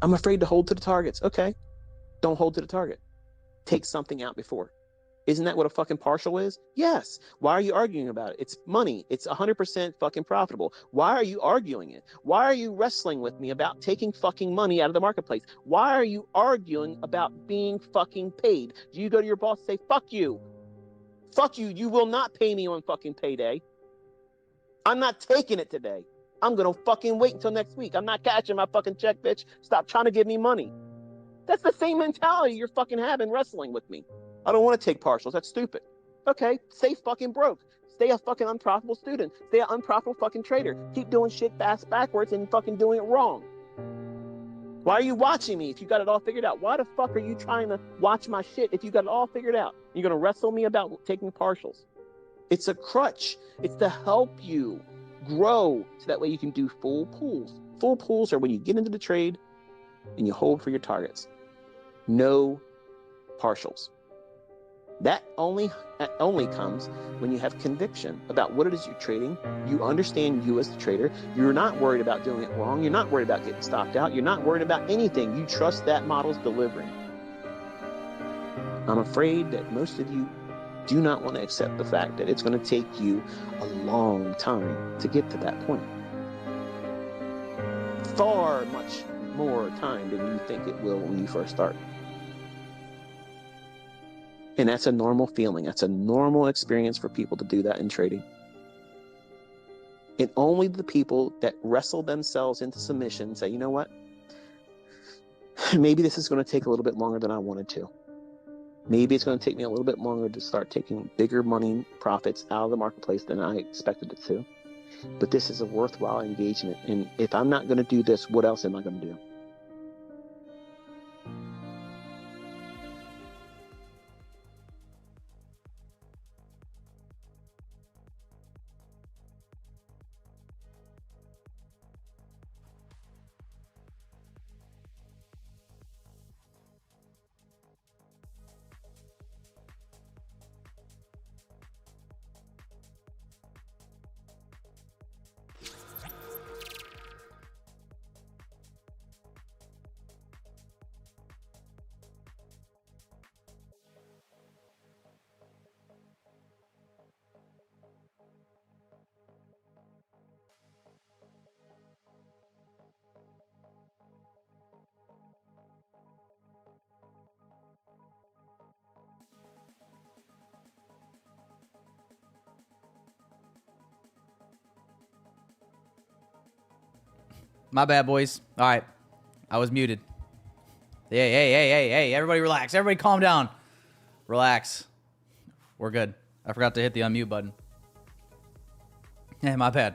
I'm afraid to hold to the targets. Okay, don't hold to the target. Take something out before. Isn't that what a fucking partial is? Yes. Why are you arguing about it? It's money. It's 100% fucking profitable. Why are you arguing it? Why are you wrestling with me about taking fucking money out of the marketplace? Why are you arguing about being fucking paid? Do you go to your boss and say, fuck you? Fuck you. You will not pay me on fucking payday. I'm not taking it today. I'm going to fucking wait until next week. I'm not cashing my fucking check, bitch. Stop trying to give me money. That's the same mentality you're fucking having wrestling with me. I don't want to take partials. That's stupid. Okay, stay fucking broke. Stay a fucking unprofitable student. Stay an unprofitable fucking trader. Keep doing shit fast backwards and fucking doing it wrong. Why are you watching me if you got it all figured out? Why the fuck are you trying to watch my shit if you got it all figured out? You're going to wrestle me about taking partials. It's a crutch. It's to help you grow so that way you can do full pools. Full pools are when you get into the trade and you hold for your targets. No partials. That only comes when you have conviction about what it is you're trading. You understand you as the trader. You're not worried about doing it wrong. You're not worried about getting stopped out. You're not worried about anything. You trust that model's delivering. I'm afraid that most of you do not want to accept the fact that it's going to take you a long time to get to that point. Far much more time than you think it will when you first start. And that's a normal feeling. That's a normal experience for people to do that in trading. And only the people that wrestle themselves into submission say, you know what? Maybe this is going to take a little bit longer than I wanted to. Maybe it's going to take me a little bit longer to start taking bigger money profits out of the marketplace than I expected it to. But this is a worthwhile engagement. And if I'm not going to do this, what else am I going to do? My bad, boys. All right. I was muted. Hey. Everybody relax. Everybody calm down. Relax. We're good. I forgot to hit the unmute button. Yeah, my bad.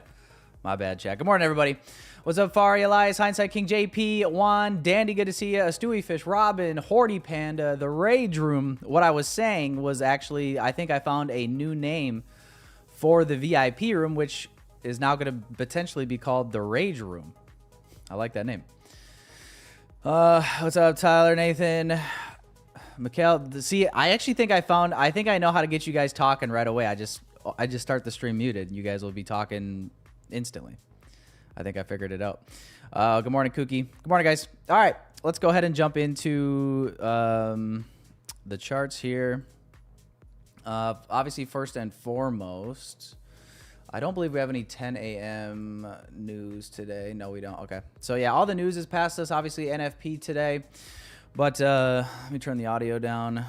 My bad, chat. Good morning, everybody. What's up, Fari, Elias, Hindsight King, JP, Juan, Dandy, good to see you, Stewie Fish, Robin, Horty Panda, The Rage Room. What I was saying was actually, I think I found a new name for the VIP room, which is now going to potentially be called The Rage Room. I like that name. What's up, Tyler, Nathan, Mikhail? See, I actually think I think I know how to get you guys talking right away. I just start the stream muted, and you guys will be talking instantly. I think I figured it out. Good morning, Kookie. Good morning, guys. All right, let's go ahead and jump into the charts here. Obviously, first and foremost, I don't believe we have any 10 a.m. news today. No, we don't. Okay. So, yeah, all the news is past us. Obviously, NFP today. But let me turn the audio down.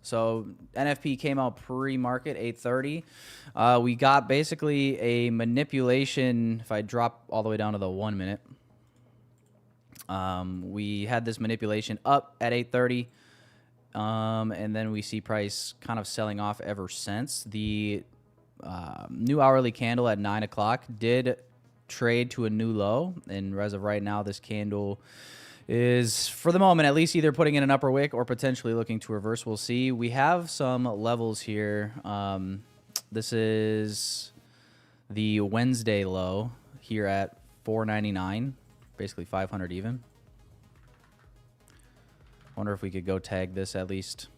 So, NFP came out pre-market, 8:30. We got basically a manipulation. If I drop all the way down to the 1 minute, we had this manipulation up at 8:30. And then we see price kind of selling off ever since. The new hourly candle at 9 o'clock did trade to a new low, and as of right now, this candle is, for the moment at least, either putting in an upper wick or potentially looking to reverse. We'll see. We have some levels here. This is the Wednesday low here at 499, basically 500 even. Wonder if we could go tag this at least.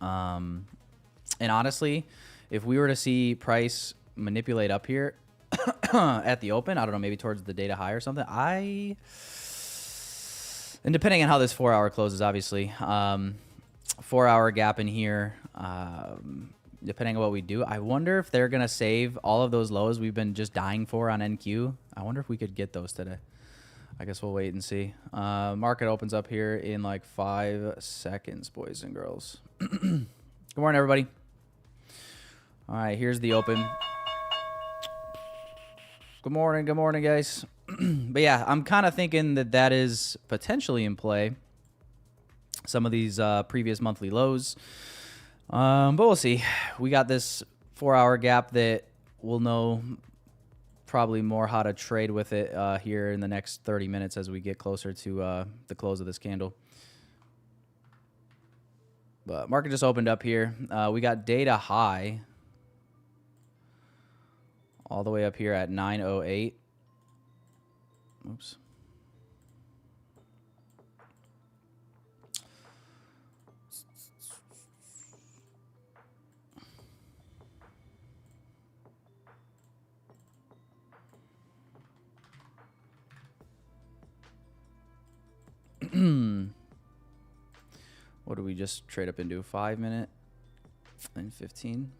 And honestly, if we were to see price manipulate up here, at the open. I don't know, maybe towards the data high or something. And depending on how this 4 hour closes, obviously, 4 hour gap in here, depending on what we do. I wonder if they're going to save all of those lows we've been just dying for on NQ. I wonder if we could get those today. I guess we'll wait and see. Market opens up here in like 5 seconds, boys and girls. Good morning, everybody. All right, here's the open. Good morning, guys. But yeah, I'm kind of thinking that that is potentially in play. Some of these previous monthly lows. But we'll see. We got this 4 hour gap that we'll know probably more how to trade with it here in the next 30 minutes as we get closer to the close of this candle. But market just opened up here. We got data high all the way up here at 9:08. Oops. What do we just trade up into? 5 minute and 15.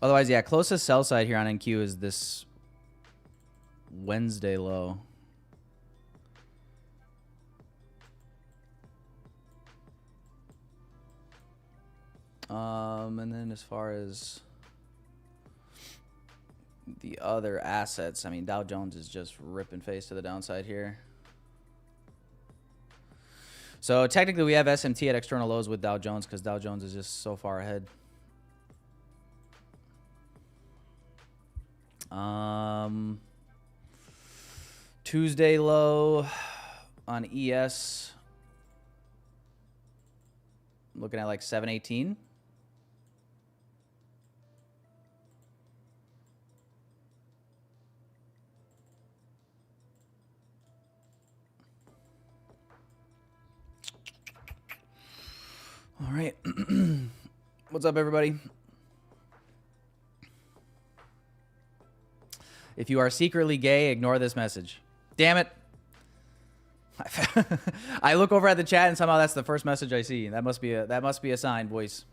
Otherwise, yeah, closest sell side here on NQ is this Wednesday low. And then as far as the other assets, I mean, Dow Jones is just ripping face to the downside here. So technically we have SMT at external lows with Dow Jones because Dow Jones is just so far ahead. Tuesday low on ES. Looking at like 718. All right. What's up, everybody? If you are secretly gay, ignore this message. Damn it. I look over at the chat and somehow that's the first message I see. That must be a sign, boys.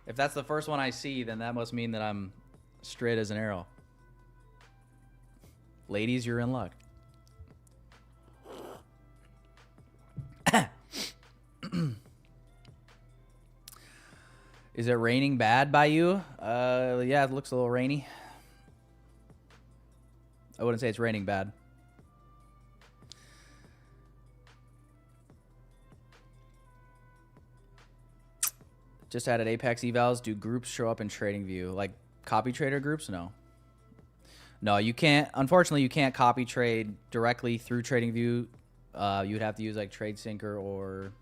If that's the first one I see, then that must mean that I'm straight as an arrow. Ladies, you're in luck. Is it raining bad by you? Yeah, it looks a little rainy. I wouldn't say it's raining bad. Just added Apex evals. Do groups show up in TradingView? Like copy trader groups? No. No, you can't. Unfortunately, you can't copy trade directly through TradingView. You'd have to use like TradeSyncer or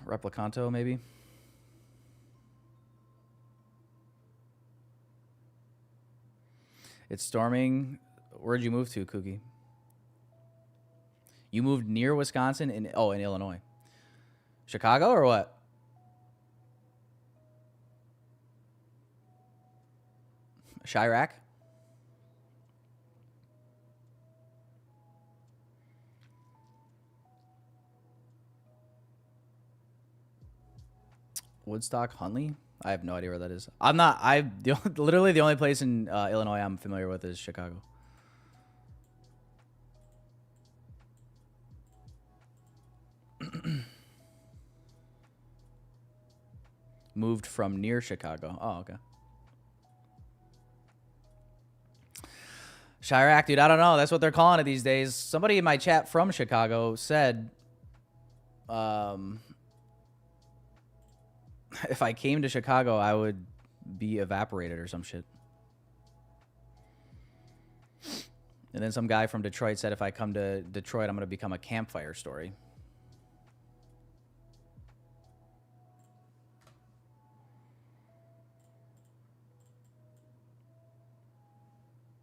Replicanto, maybe. It's storming. Where'd you move to, Kookie? You moved near Wisconsin in Illinois. Chicago or what? Chirac? Woodstock, Huntley? I have no idea where that is. Literally the only place in Illinois I'm familiar with is Chicago. Moved from near Chicago. Oh, okay. Chirac, dude, I don't know. That's what they're calling it these days. Somebody in my chat from Chicago said, if I came to Chicago, I would be evaporated or some shit. And then some guy from Detroit said if I come to Detroit, I'm going to become a campfire story.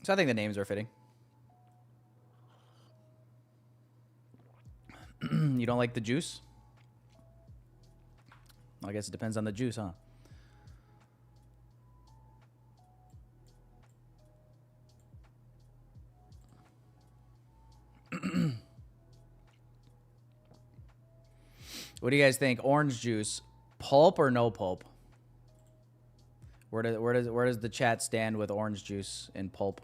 So I think the names are fitting. You don't like the juice? I guess it depends on the juice, huh? What do you guys think? Orange juice, pulp or no pulp? Where does the chat stand with orange juice and pulp?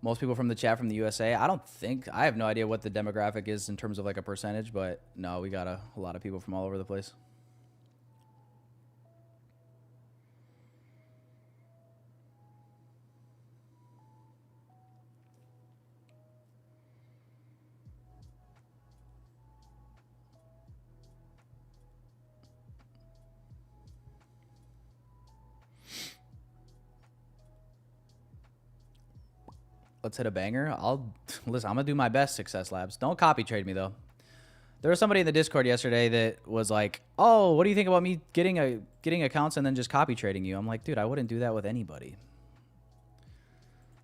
Most people from the chat from the USA. I have no idea what the demographic is in terms of like a percentage, but no, we got a lot of people from all over the place. Let's hit a banger. Listen, I'm gonna do my best, Success Labs. Don't copy trade me though. There was somebody in the Discord yesterday that was like, "Oh, what do you think about me getting accounts and then just copy trading you?" I'm like, dude, I wouldn't do that with anybody.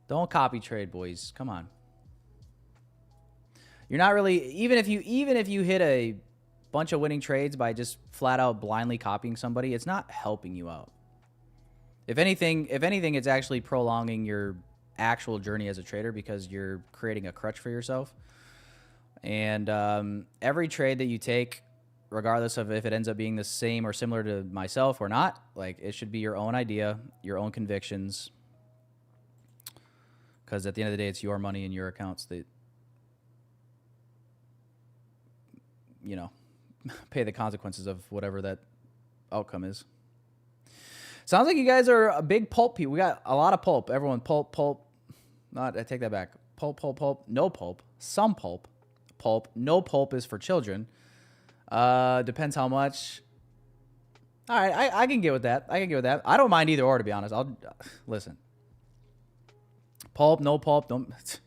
Don't copy trade, boys. Come on. You're not really even if you hit a bunch of winning trades by just flat out blindly copying somebody, it's not helping you out. If anything, it's actually prolonging your actual journey as a trader because you're creating a crutch for yourself. And every trade that you take, regardless of if it ends up being the same or similar to myself or not, like it should be your own idea, your own convictions. Because at the end of the day, it's your money and your accounts that, you know, pay the consequences of whatever that outcome is. Sounds like you guys are a big pulp people. We got a lot of pulp. Everyone, pulp. Not, I take that back. Pulp. No pulp. Some pulp. Pulp. No pulp is for children. Depends how much. All right, I can get with that. I don't mind either or, to be honest. Listen. Pulp, no pulp, don't. It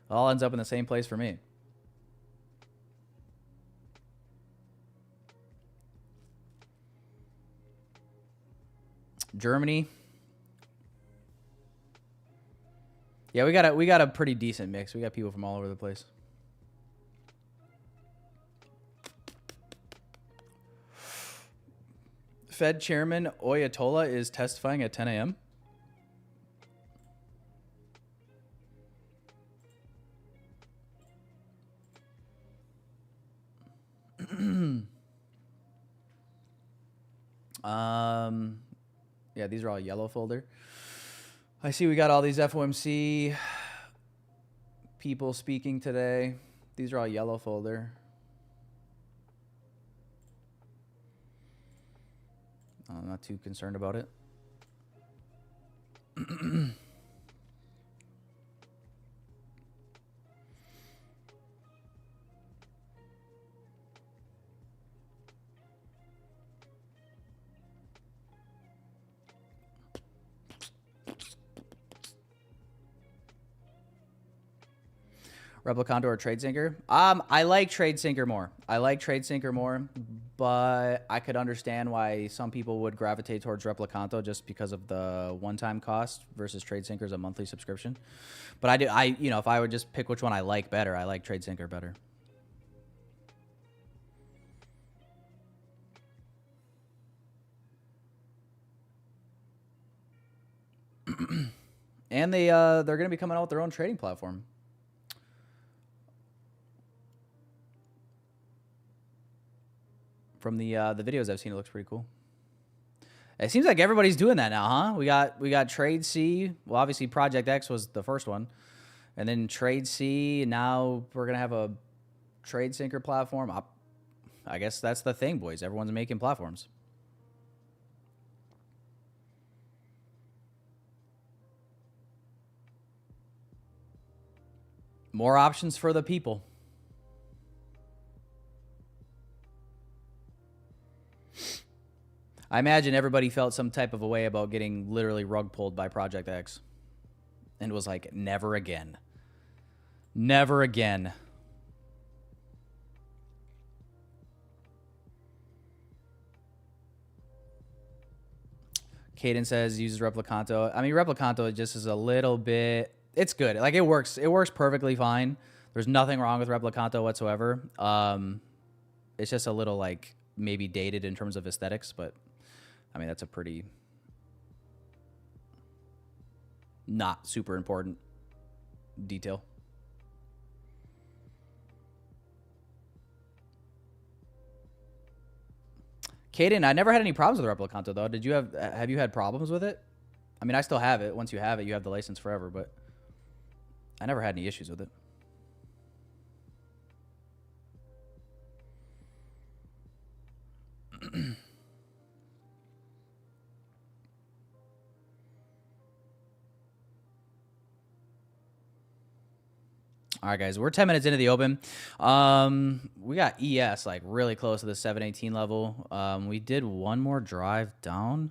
all ends up in the same place for me. Germany. Yeah, we got a pretty decent mix. We got people from all over the place. Fed Chairman Oyatola is testifying at 10 a.m. Yeah, these are all yellow folder. I see we got all these FOMC people speaking today. These are all yellow folder. I'm not too concerned about it. Replicanto or TradeSync? I like TradeSync more. But I could understand why some people would gravitate towards Replicanto just because of the one-time cost versus TradeSync as a monthly subscription. But you know, if I would just pick which one I like better, I like TradeSync better. And they're going to be coming out with their own trading platform. From the videos I've seen, it looks pretty cool. It seems like everybody's doing that now, huh? We got Trade C. Well, obviously Project X was the first one, and then Trade C. Now we're gonna have a Trade Syncer platform. I guess that's the thing, boys. Everyone's making platforms. More options for the people. I imagine everybody felt some type of a way about getting literally rug pulled by Project X. And was like, never again. Never again. Caden says uses Replicanto. I mean, Replicanto just is a little bit. It's good. Like it works. It works perfectly fine. There's nothing wrong with Replicanto whatsoever. It's just a little like maybe dated in terms of aesthetics, but I mean that's a pretty not super important detail. Caden, I never had any problems with Replicanto though. Did you have you had problems with it? I mean, I still have it. Once you have it, you have the license forever, but I never had any issues with it. All right, guys, we're 10 minutes into the open. We got ES like really close to the 718 level. We did one more drive down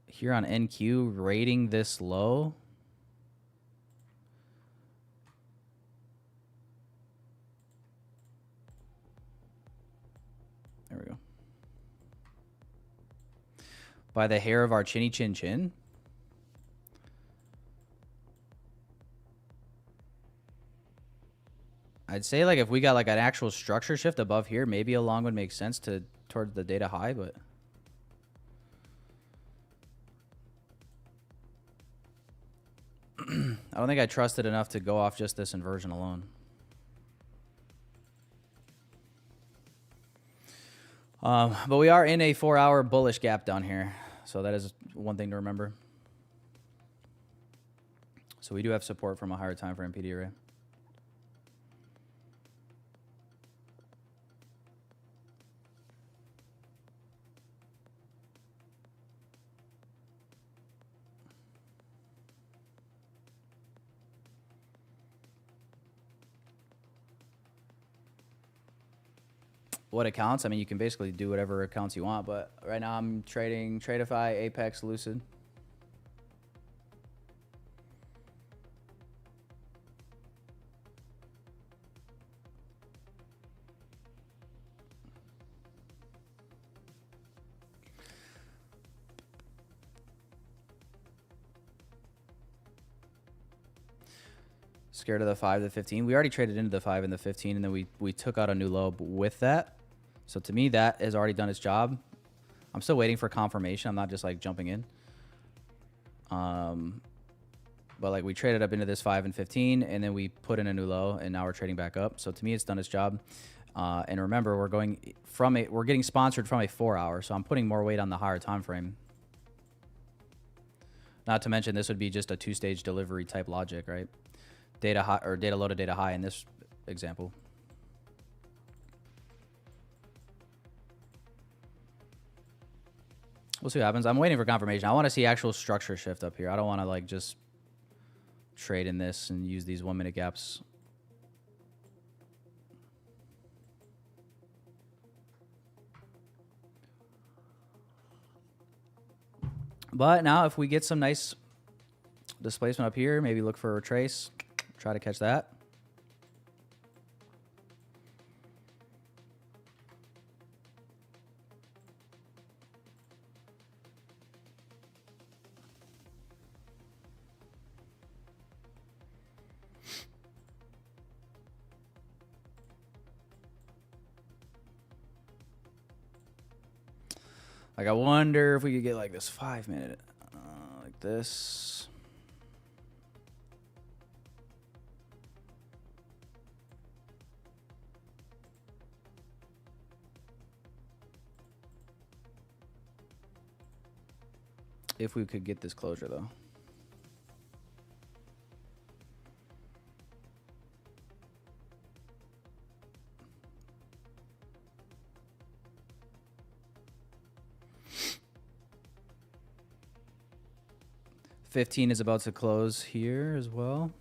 here on NQ, rating this low. There we go. By the hair of our chinny chin chin. I'd say like if we got like an actual structure shift above here, maybe a long would make sense to towards the data high, but I don't think I trusted enough to go off just this inversion alone. But we are in a 4-hour bullish gap down here, so that is one thing to remember. So we do have support from a higher time frame PD array. What accounts? I mean, you can basically do whatever accounts you want, but right now I'm trading TRADEIFY, Apex, Lucid. Scared of the 5 to 15. We already traded into the 5 and the 15, and then we took out a new low with that. So to me, that has already done its job. I'm still waiting for confirmation. I'm not just like jumping in. But like we traded up into this 5 and 15, and then we put in a new low, and now we're trading back up. So to me, it's done its job. And remember, we're getting sponsored from a 4-hour, so I'm putting more weight on the higher time frame. Not to mention, this would be just a 2-stage delivery type logic, right? Data high or data low to data high in this example. We'll see what happens. I'm waiting for confirmation. I want to see actual structure shift up here. I don't want to like just trade in this and use these 1-minute gaps. But now if we get some nice displacement up here, maybe look for a retrace, try to catch that. Like, I wonder if we could get like this 5-minute, like this. If we could get this closure though. $15 is about to close here as well.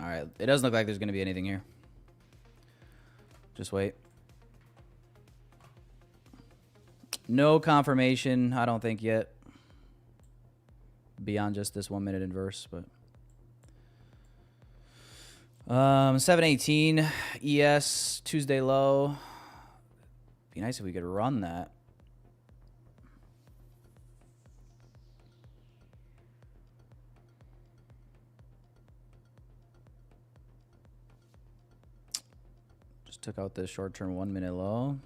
right. It doesn't look like there's going to be anything here. Just wait. No confirmation, I don't think yet. Beyond just this 1 minute inverse, but 718 ES Tuesday low. Be nice if we could run that. Just took out this short-term 1 minute low.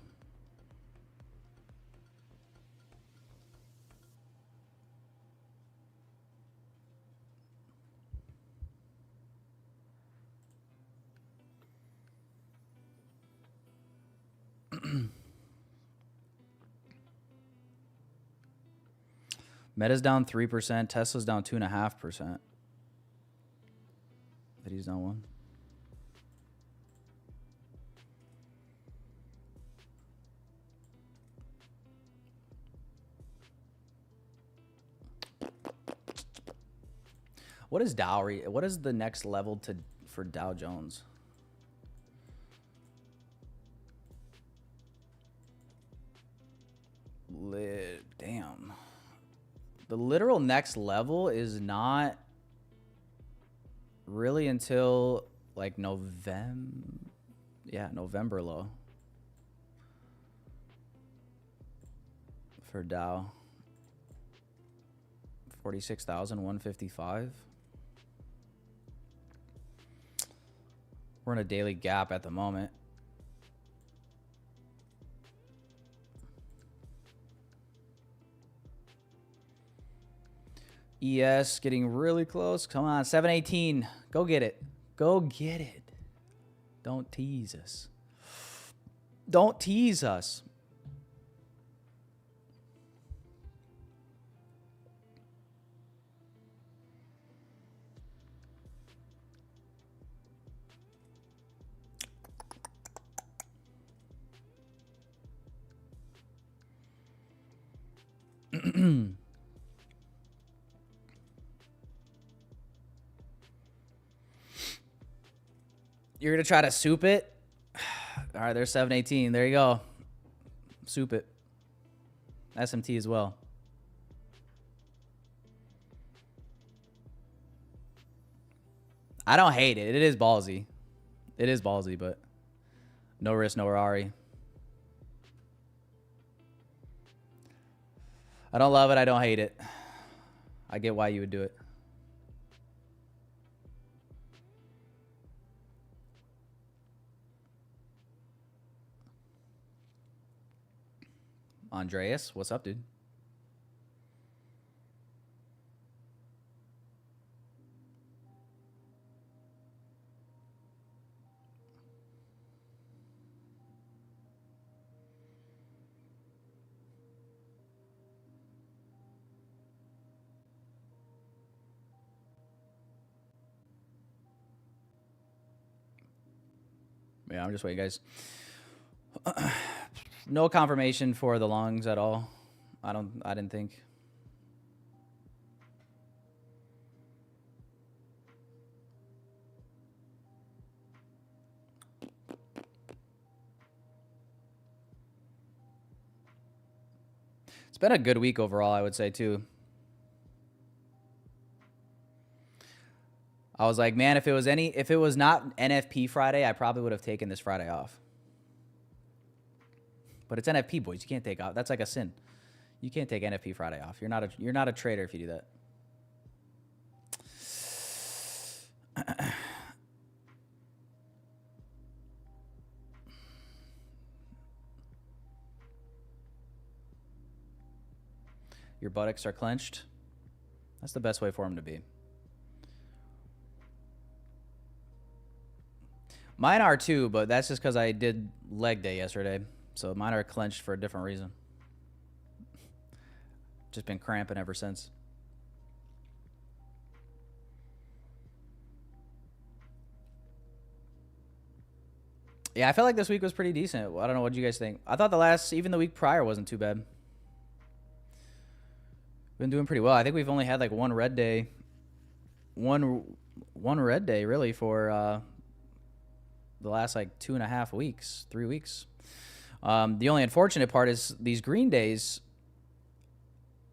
Meta's down 3%. Tesla's down 2.5%. But he's down 1. What is Dowry? What is the next level for Dow Jones? Damn. The literal next level is not really until like November. Yeah, November low for Dow. 46,155. We're in a daily gap at the moment. ES getting really close. Come on, 718. Go get it. Go get it. Don't tease us. Don't tease us. You're going to try to soup it? All right, there's 718. There you go. Soup it. SMT as well. I don't hate it. It is ballsy. It is ballsy, but no risk, no Rari. I don't love it. I don't hate it. I get why you would do it. Andreas, what's up, dude? Yeah, I'm just waiting, guys. No confirmation for the longs at all. I didn't think. It's been a good week overall, I would say, too. I was like, man, if it was not NFP Friday, I probably would have taken this Friday off. But it's NFP, boys. You can't take off. That's like a sin. You can't take NFP Friday off. You're not a trader if you do that. Your buttocks are clenched. That's the best way for them to be. Mine are too, but that's just because I did leg day yesterday. So mine are clenched for a different reason. Just been cramping ever since. Yeah, I felt like this week was pretty decent. I don't know what you guys think. I thought even the week prior wasn't too bad. Been doing pretty well. I think we've only had like one red day one red day really for the last like 2.5 weeks, 3 weeks. The only unfortunate part is these green days.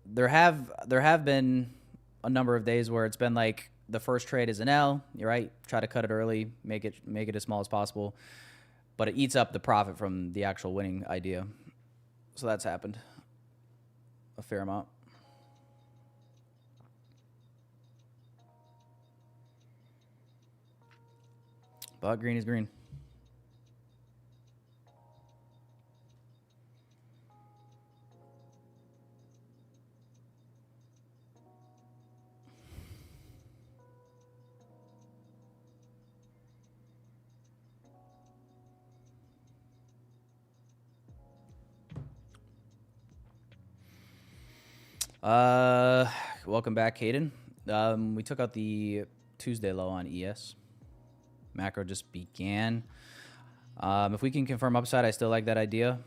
There have been a number of days where it's been like the first trade is an L. You're right. Try to cut it early, make it as small as possible, but it eats up the profit from the actual winning idea. So that's happened a fair amount. But green is green. Welcome back, Caden. We took out the Tuesday low on ES. Macro just began. If we can confirm upside, I still like that idea.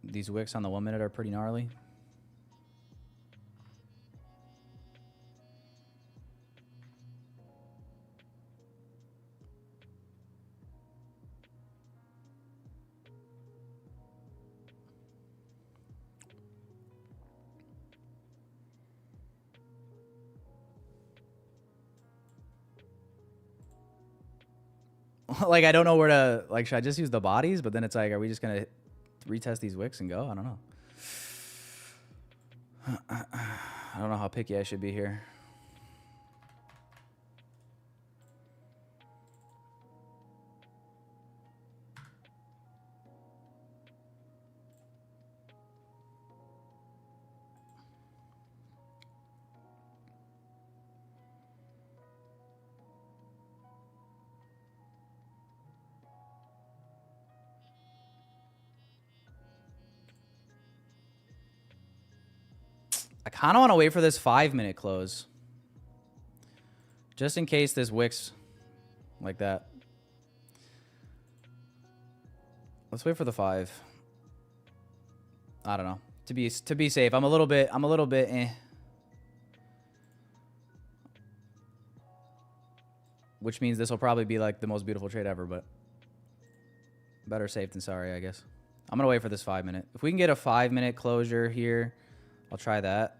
These wicks on the 1 minute are pretty gnarly. Like, I don't know where to, like, should I just use the bodies? But then it's like, are we just going to retest these wicks and go? I don't know. I don't know how picky I should be here. I kind of want to wait for this 5 minute close. Just in case this wicks like that. Let's wait for the 5. I don't know. To be safe, I'm a little bit eh. Which means this will probably be like the most beautiful trade ever, but better safe than sorry, I guess. I'm going to wait for this 5 minute. If we can get a 5 minute closure here, I'll try that.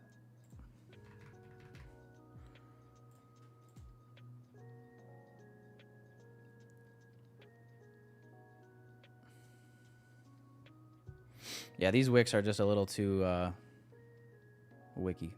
Yeah, these wicks are just a little too wicky.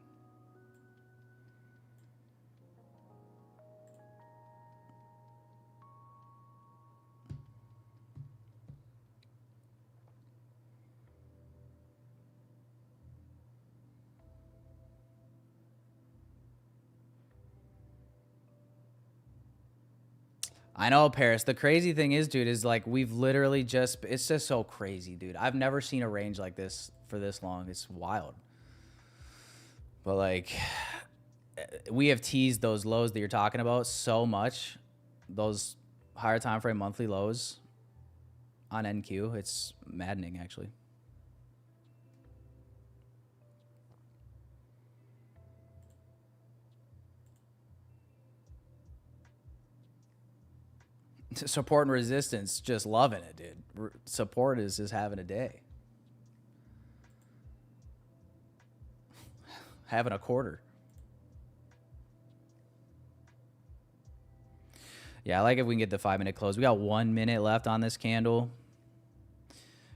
I know, Paris. The crazy thing is, dude, is like we've literally just, it's just so crazy, dude. I've never seen a range like this for this long. It's wild. But like, we have teased those lows that you're talking about so much. Those higher time frame monthly lows on NQ. It's maddening, actually. Support and resistance, just loving it, dude. Support is just having a day. Having a quarter. Yeah, I like if we can get the 5 minute close. We got 1 minute left on this candle.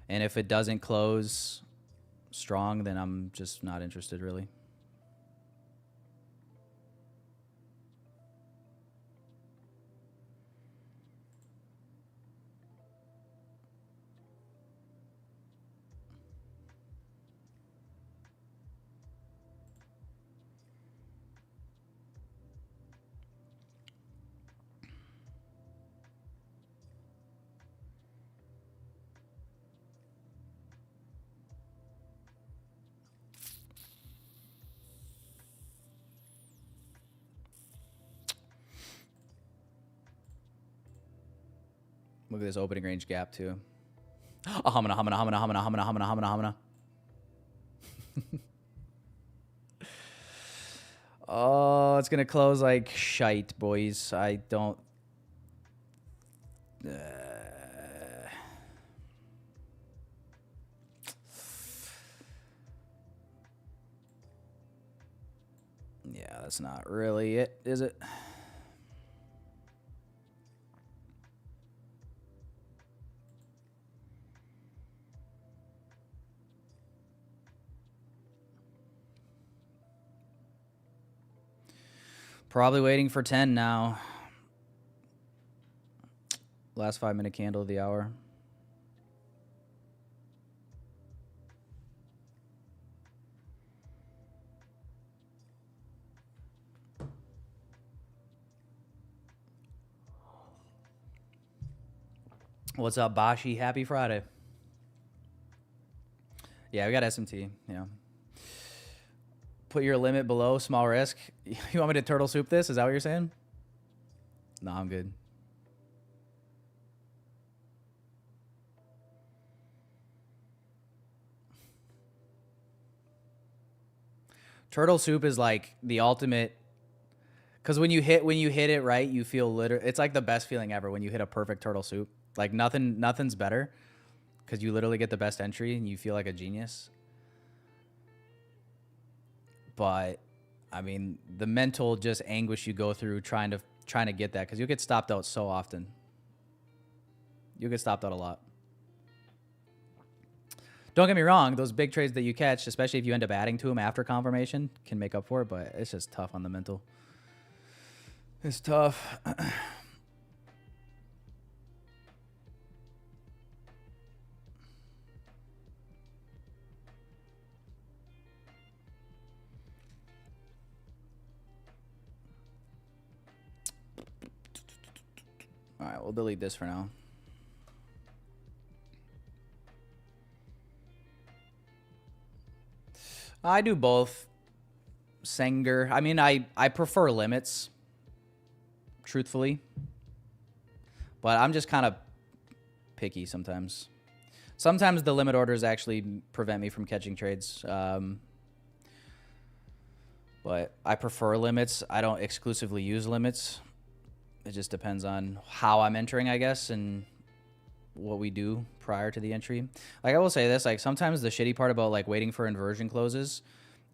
And if it doesn't close strong, then I'm just not interested, really. Look at this opening range gap too. Humana. Oh, it's going to close like shite, boys. I don't... Yeah, that's not really it, is it? Probably waiting for 10 now. Last 5-minute candle of the hour. What's up, Bashi? Happy Friday. Yeah, we got SMT. Yeah. Put your limit below small risk. You want me to turtle soup this? Is that what you're saying? No, I'm good. Turtle soup is like the ultimate, because when you hit it right, you feel it's like the best feeling ever when you hit a perfect turtle soup. Like nothing's better, because you literally get the best entry and you feel like a genius. But I mean, the mental just anguish you go through trying to get that, because you'll get stopped out so often. You'll get stopped out a lot. Don't get me wrong, those big trades that you catch, especially if you end up adding to them after confirmation, can make up for it, but it's just tough on the mental. It's tough. All right, we'll delete this for now. I do both. Sanger. I mean, I prefer limits, truthfully. But I'm just kind of picky sometimes. Sometimes the limit orders actually prevent me from catching trades. But I prefer limits. I don't exclusively use limits. It just depends on how I'm entering, I guess, and what we do prior to the entry. Like, I will say this, like, sometimes the shitty part about like waiting for inversion closes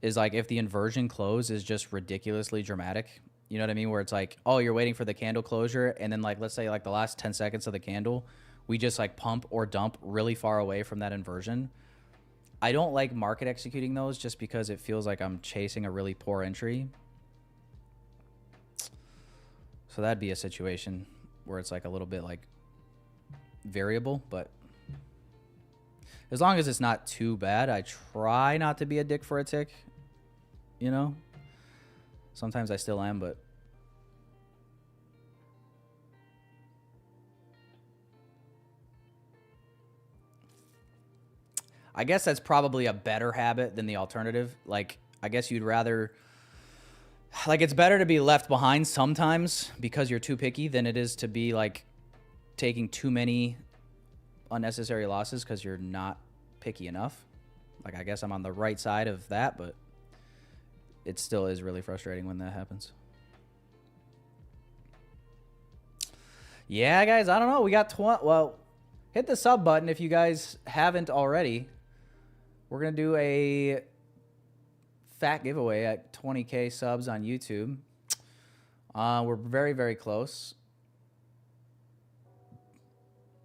is like if the inversion close is just ridiculously dramatic. You know what I mean? Where it's like, oh, you're waiting for the candle closure, and then like, let's say like the last 10 seconds of the candle, we just like pump or dump really far away from that inversion. I don't like market executing those just because it feels like I'm chasing a really poor entry. So that'd be a situation where it's like a little bit like variable, but as long as it's not too bad, I try not to be a dick for a tick, you know? Sometimes I still am, but I guess that's probably a better habit than the alternative. Like, I guess you'd rather, like, it's better to be left behind sometimes because you're too picky than it is to be like taking too many unnecessary losses because you're not picky enough. Like, I guess I'm on the right side of that, but it still is really frustrating when that happens. Yeah, guys, I don't know. We got well, hit the sub button if you guys haven't already. We're going to do a fat giveaway at 20K subs on YouTube. We're very, very close.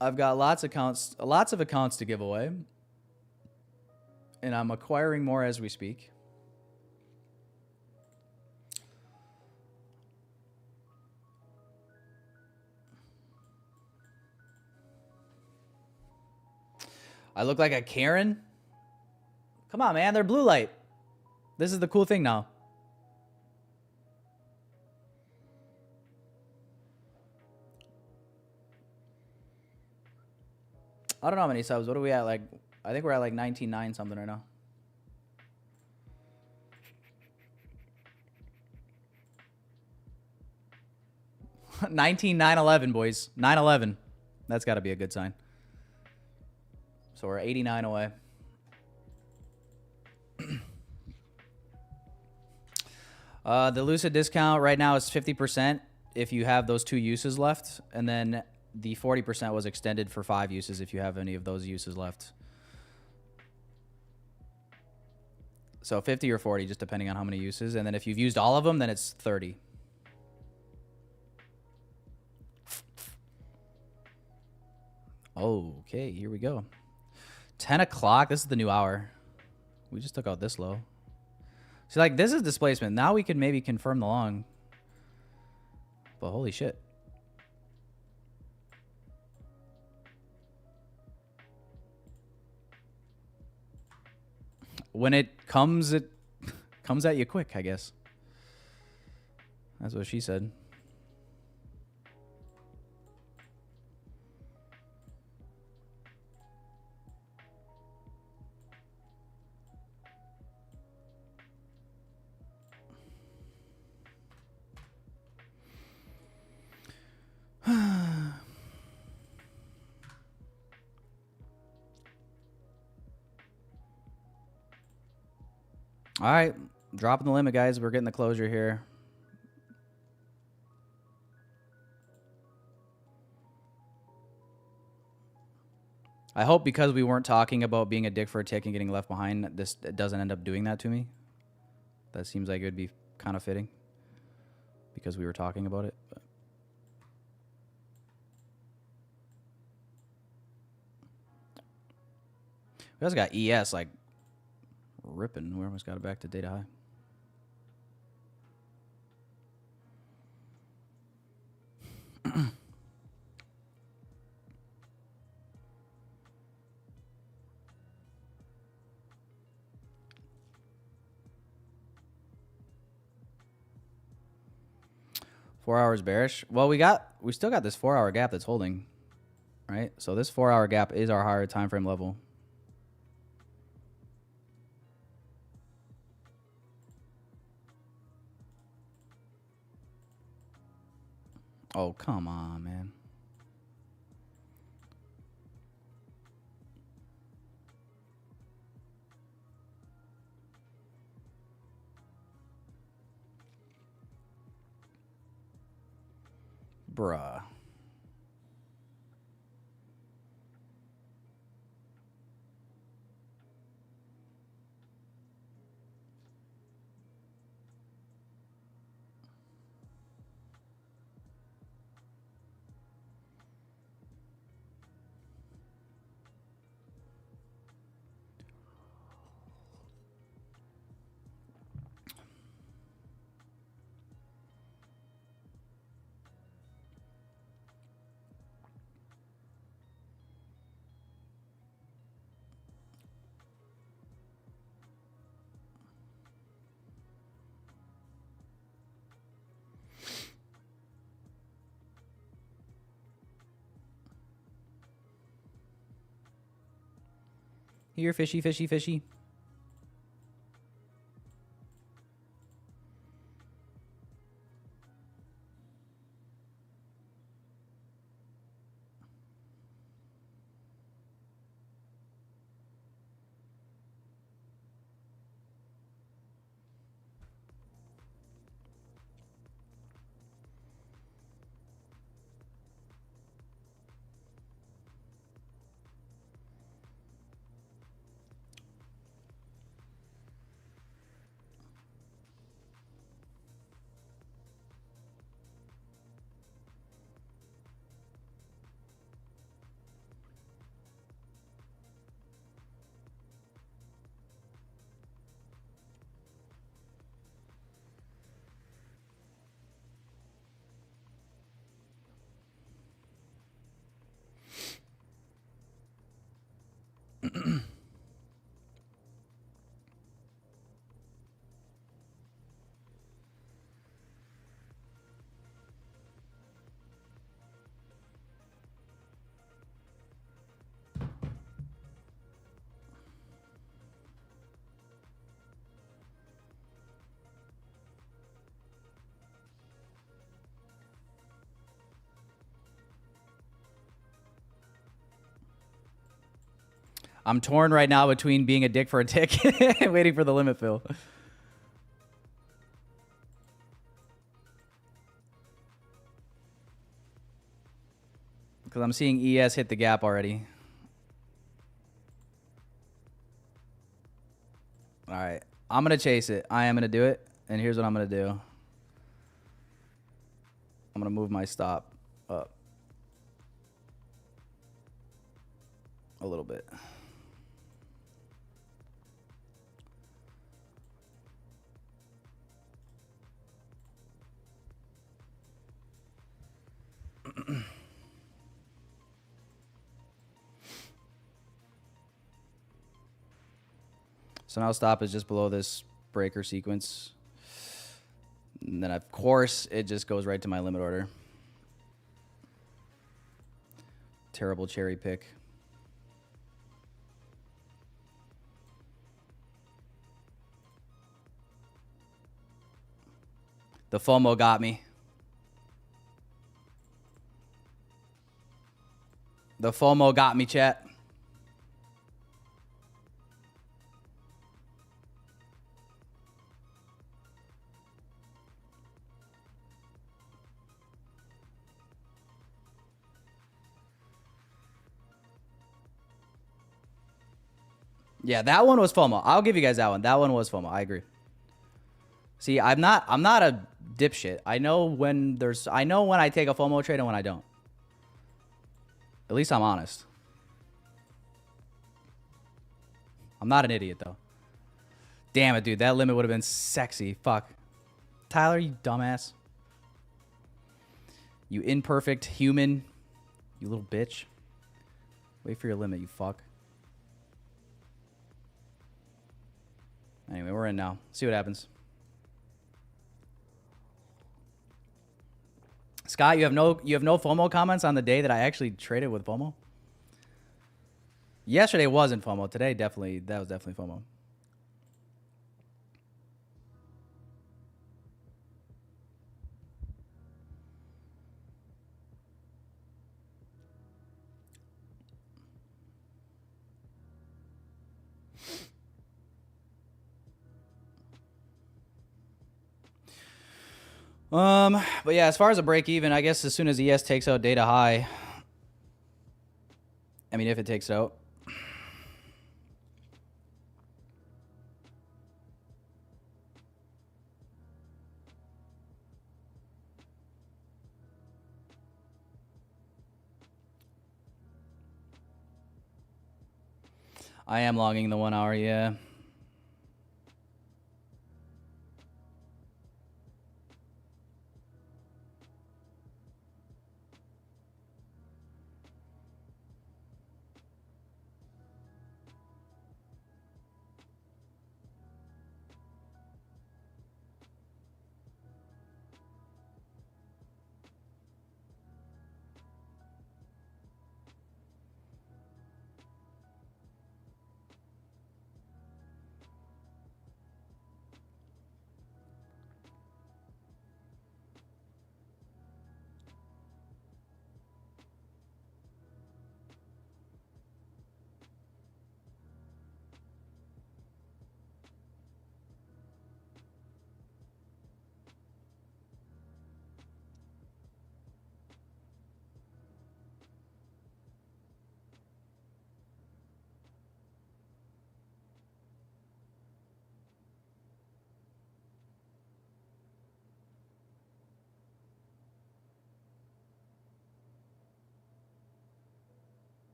I've got lots of accounts to give away, and I'm acquiring more as we speak. I look like a Karen? Come on, man. They're blue light. This is the cool thing now. I don't know how many subs. What are we at? Like, I think we're at like 19.9 something right now. $19,911, boys. 911. That's got to be a good sign. So we're 89 away. The Lucid discount right now is 50% if you have those 2 uses left, and then the 40% was extended for 5 uses if you have any of those uses left. So 50 or 40, just depending on how many uses. And then if you've used all of them, then it's 30. Okay, here we go. 10 o'clock. This is the new hour. We just took out this low. See, like, this is displacement. Now we can maybe confirm the long. But holy shit. When it comes at you quick, I guess. That's what she said. All right, dropping the limit, guys. We're getting the closure here. I hope because we weren't talking about being a dick for a tick and getting left behind, this doesn't end up doing that to me. That seems like it would be kind of fitting because we were talking about it. But. We also got ES like ripping. We almost got it back to data high. Four hours bearish. Well, we still got this 4 hour gap that's holding, right? So this 4 hour gap is our higher time frame level. Oh, come on, man. Bruh. Here, fishy, fishy, fishy. I'm torn right now between being a dick for a tick and waiting for the limit fill. Because I'm seeing ES hit the gap already. All right. I'm going to chase it. I am going to do it. And here's what I'm going to do. I'm going to move my stop up a little bit. So now stop is just below this breaker sequence. And then, of course, it just goes right to my limit order. Terrible cherry pick. The FOMO got me. The FOMO got me, chat. Yeah, that one was FOMO. I'll give you guys that one. That one was FOMO. I agree. See, I'm not a dipshit. I know when I take a FOMO trade and when I don't. At least I'm honest. I'm not an idiot though. Damn it, dude. That limit would have been sexy. Fuck. Tyler, you dumbass. You imperfect human. You little bitch. Wait for your limit, you fuck. Anyway, we're in now. See what happens. Scott, you have no FOMO comments on the day that I actually traded with FOMO? Yesterday wasn't FOMO. Today that was definitely FOMO. But yeah, as far as a break even, I guess as soon as ES takes out data high, I mean, if it takes out, I am logging the 1 hour, yeah.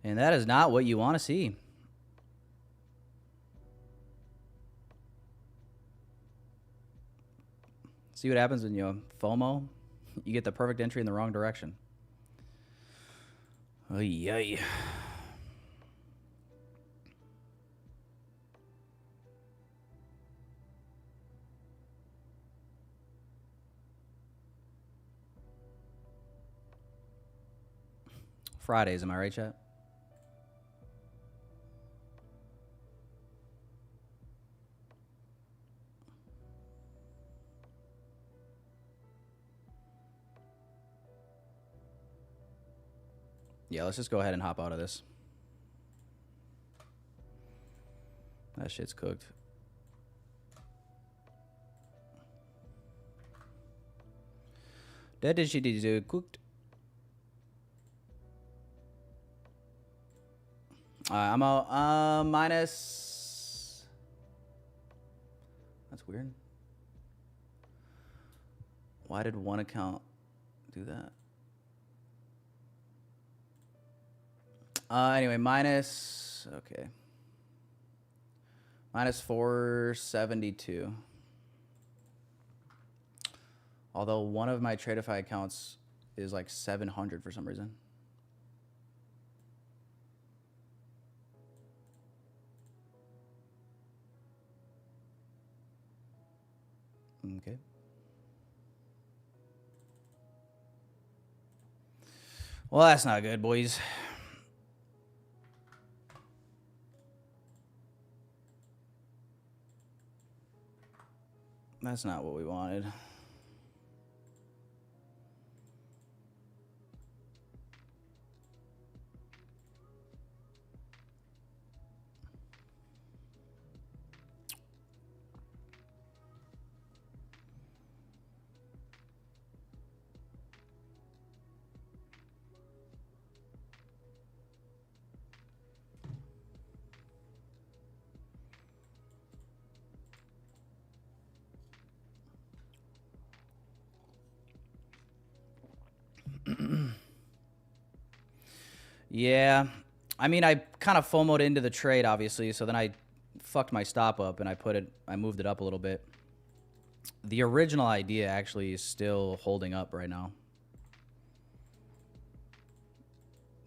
And that is not what you want to see. See what happens when you FOMO? You get the perfect entry in the wrong direction. Oy, oy. Fridays, am I right, chat? Yeah, let's just go ahead and hop out of this. That shit's cooked. That shit is cooked. I'm out. Minus. That's weird. Why did one account do that? Anyway, minus. Okay. Minus 472. Although one of my TRADEIFY accounts is like 700 for some reason. Okay. Well, that's not good, boys. That's not what we wanted. Yeah, I mean, I kind of FOMO'd into the trade, obviously, so then I fucked my stop up and I moved it up a little bit. The original idea actually is still holding up right now.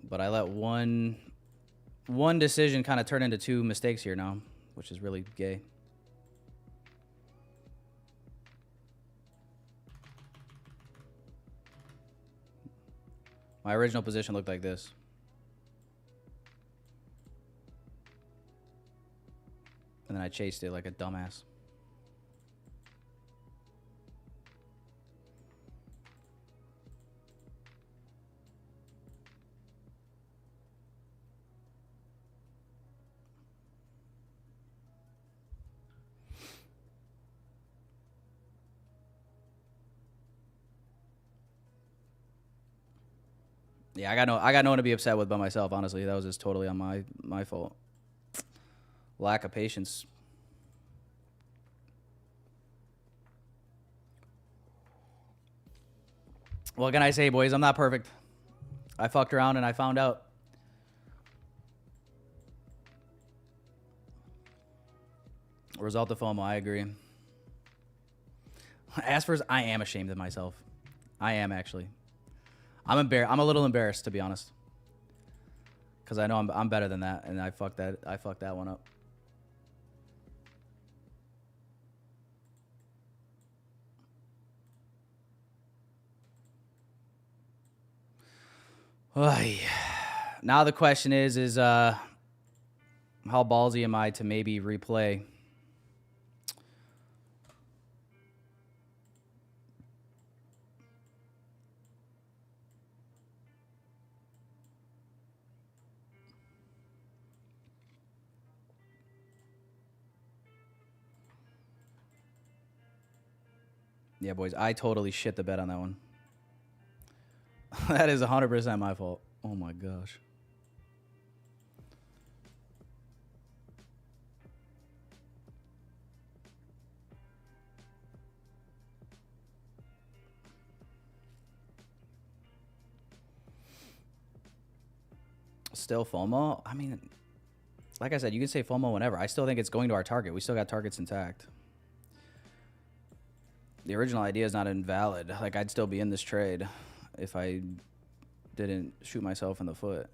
But I let one decision kind of turn into two mistakes here now, which is really gay. My original position looked like this. And then I chased it like a dumbass. Yeah, I got no one to be upset with but myself, honestly. That was just totally on my fault. Lack of patience. What can I say, boys? I'm not perfect. I fucked around and I found out. Result of FOMO, I agree. As for I am ashamed of myself. I am actually. I'm a little embarrassed, to be honest. Because I know I'm better than that, and I fucked that one up. Now the question is how ballsy am I to maybe replay? Yeah, boys, I totally shit the bed on that one. That is 100% my fault. Oh my gosh. Still FOMO? I mean, like I said, you can say FOMO whenever. I still think it's going to our target. We still got targets intact. The original idea is not invalid. Like, I'd still be in this trade if I didn't shoot myself in the foot.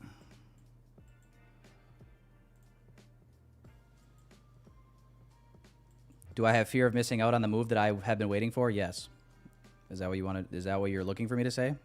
Do I have fear of missing out on the move that I have been waiting for? Yes. Is that what you wanted? Is that what you're looking for me to say?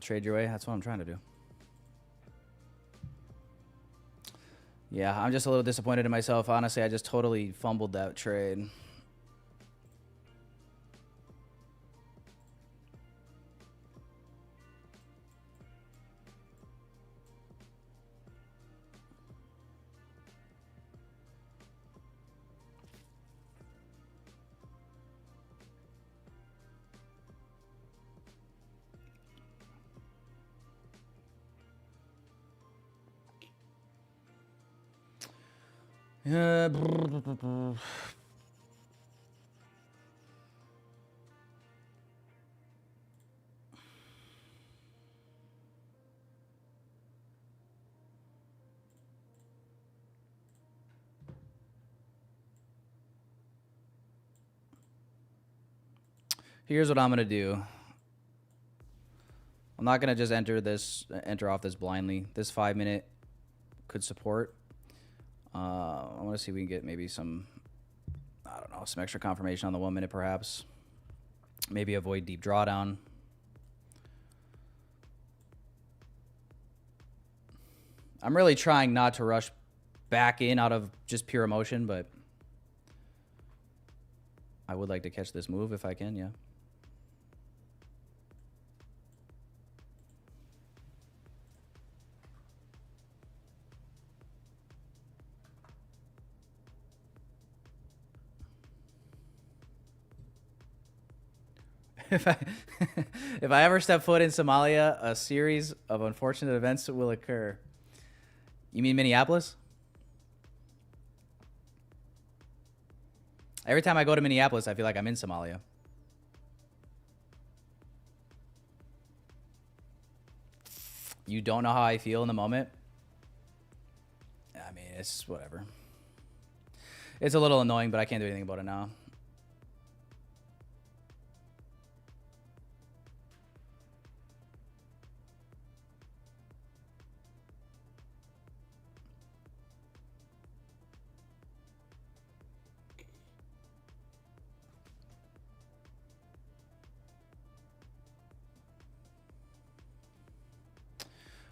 Trade your way. That's what I'm trying to do. Yeah, I'm just a little disappointed in myself. Honestly, I just totally fumbled that trade. Here's what I'm gonna do. I'm not gonna just enter off this blindly. This 5 minute could support. I want to see if we can get maybe some, I don't know, some extra confirmation on the 1 minute perhaps. Maybe avoid deep drawdown. I'm really trying not to rush back in out of just pure emotion, but I would like to catch this move if I can, yeah. If I ever step foot in Somalia, a series of unfortunate events will occur. You mean Minneapolis? Every time I go to Minneapolis, I feel like I'm in Somalia. You don't know how I feel in the moment? I mean, it's whatever. It's a little annoying, but I can't do anything about it now.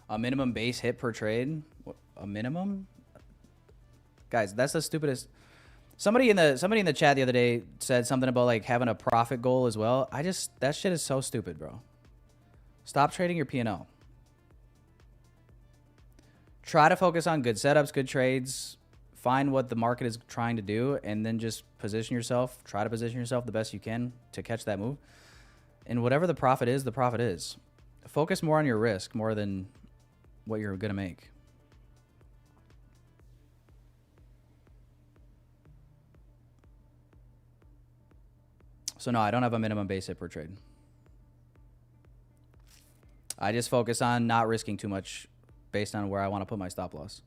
A minimum base hit per trade? A minimum? Guys, that's the stupidest. Somebody in the chat the other day said something about like having a profit goal as well. That shit is so stupid, bro. Stop trading your P&L. Try to focus on good setups, good trades. Find what the market is trying to do, and then just position yourself. Try to position yourself the best you can to catch that move. And whatever the profit is, the profit is. Focus more on your risk more than what you're gonna make. So no, I don't have a minimum base hit per trade. I just focus on not risking too much based on where I want to put my stop loss.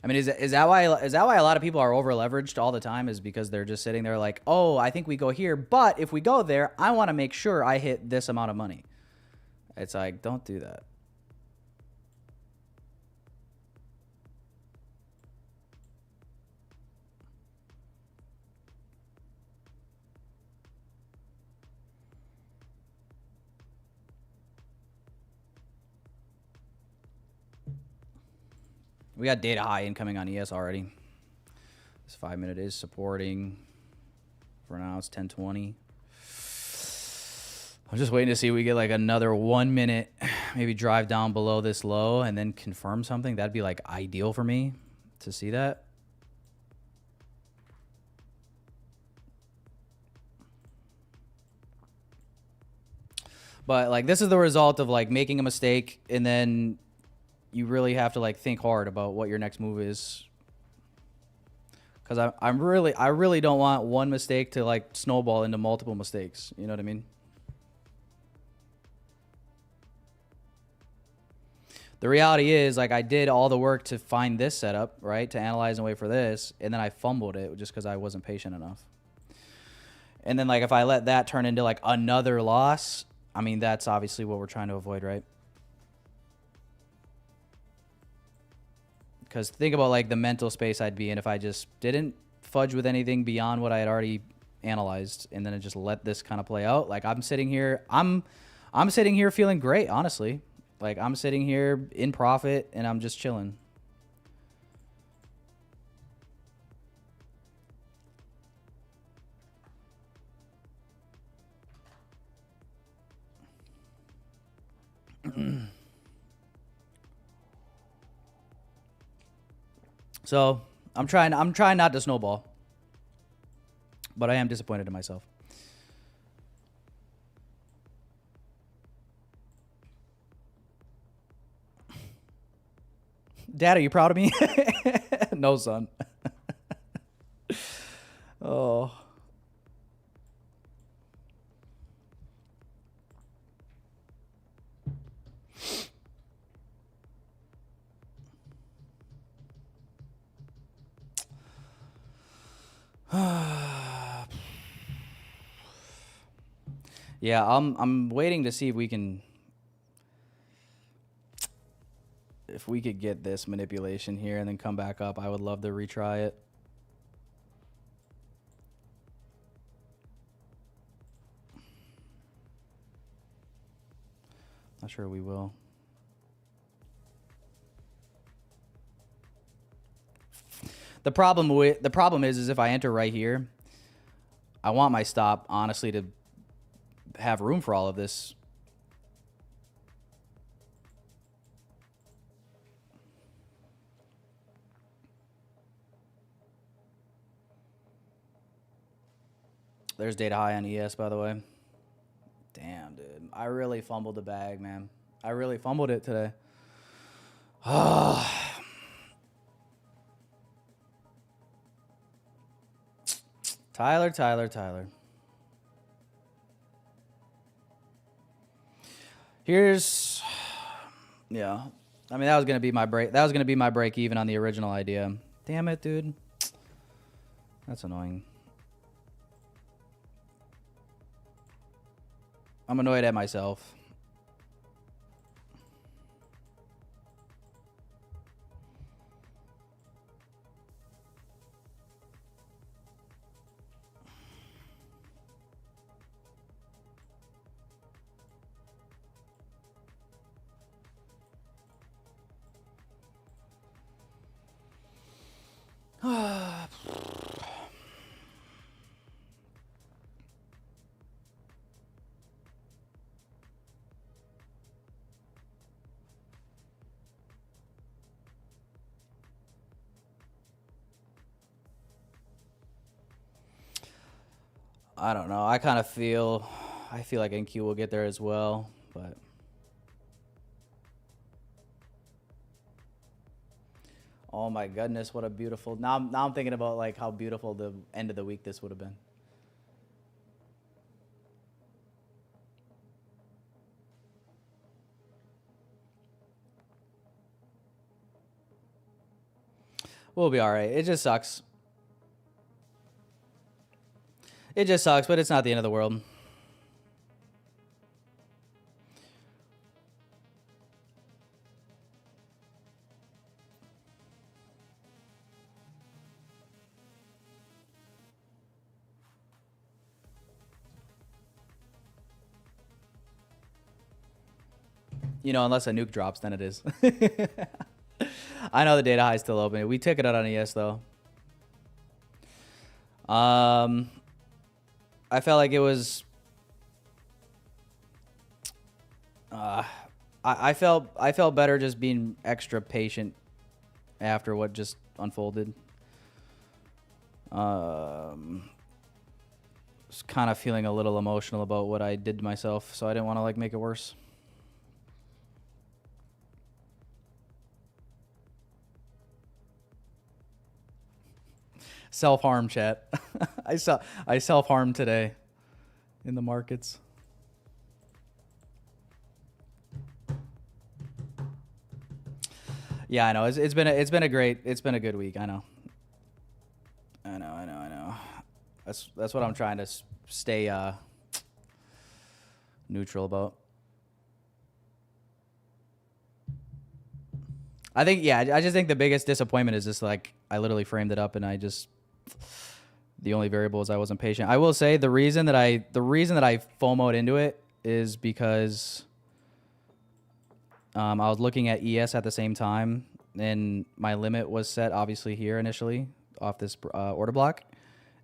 I mean, is that why a lot of people are over leveraged all the time? Is because they're just sitting there like, oh, I think we go here, but if we go there, I want to make sure I hit this amount of money. It's like, don't do that. We got data high incoming on ES already. This 5 minute is supporting. For now, it's 10:20. I'm just waiting to see if we get like another 1 minute, maybe drive down below this low and then confirm something. That'd be like ideal for me to see that. But like, this is the result of like making a mistake, and then you really have to like think hard about what your next move is. Because I really don't want one mistake to like snowball into multiple mistakes. You know what I mean? The reality is, like, I did all the work to find this setup, right? To analyze and wait for this, and then I fumbled it just because I wasn't patient enough. And then like if I let that turn into like another loss, I mean, that's obviously what we're trying to avoid, right? Because think about like the mental space I'd be in if I just didn't fudge with anything beyond what I had already analyzed, and then I just let this kind of play out. Like I'm sitting here, I'm sitting here feeling great, honestly. Like I'm sitting here in profit and I'm just chilling. So I'm trying not to snowball, but I am disappointed in myself. Dad, are you proud of me? No, son. Oh. Yeah, I'm waiting to see if we can, if we could get this manipulation here and then come back up. I would love to retry it. Not sure we will. The problem is if I enter right here, I want my stop honestly to have room for all of this. There's data high on ES, by the way. Damn, dude. I really fumbled the bag, man. I really fumbled it today. Tyler. Here's, yeah. I mean, that was gonna be my break. That was gonna be my break even on the original idea. Damn it, dude. That's annoying. I'm annoyed at myself. I don't know. I kind of feel, I feel like NQ will get there as well, but oh my goodness, what a beautiful. Now I'm thinking about like how beautiful the end of the week this would have been. We'll be all right. It just sucks. It just sucks, but it's not the end of the world. You know, unless a nuke drops, then it is. I know the data high is still open. We took it out on ES though. I felt like it was. I felt better just being extra patient after what just unfolded. Was kind of feeling a little emotional about what I did to myself, so I didn't want to like make it worse. Self-harm, chat. I self-harmed today in the markets. Yeah, I know. It's been a good week. I know. That's what I'm trying to stay neutral about. I think, yeah, I just think the biggest disappointment is just like I literally framed it up and the only variable is I wasn't patient. I will say the reason that I FOMO'd into it is because I was looking at ES at the same time, and my limit was set obviously here initially off this order block,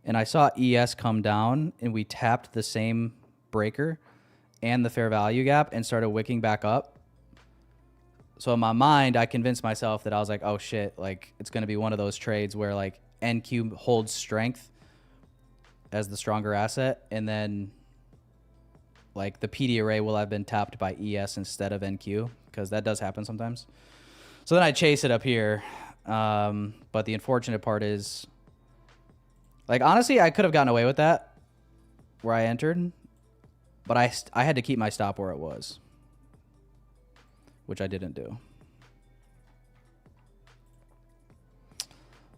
and I saw ES come down, and we tapped the same breaker and the fair value gap and started wicking back up. So in my mind, I convinced myself that I was like, oh shit, like it's going to be one of those trades where like NQ holds strength as the stronger asset, and then like the PD array will have been tapped by ES instead of NQ, because that does happen sometimes. So then I chase it up here. But the unfortunate part is, like, honestly, I could have gotten away with that where I entered, but I had to keep my stop where it was, which I didn't do.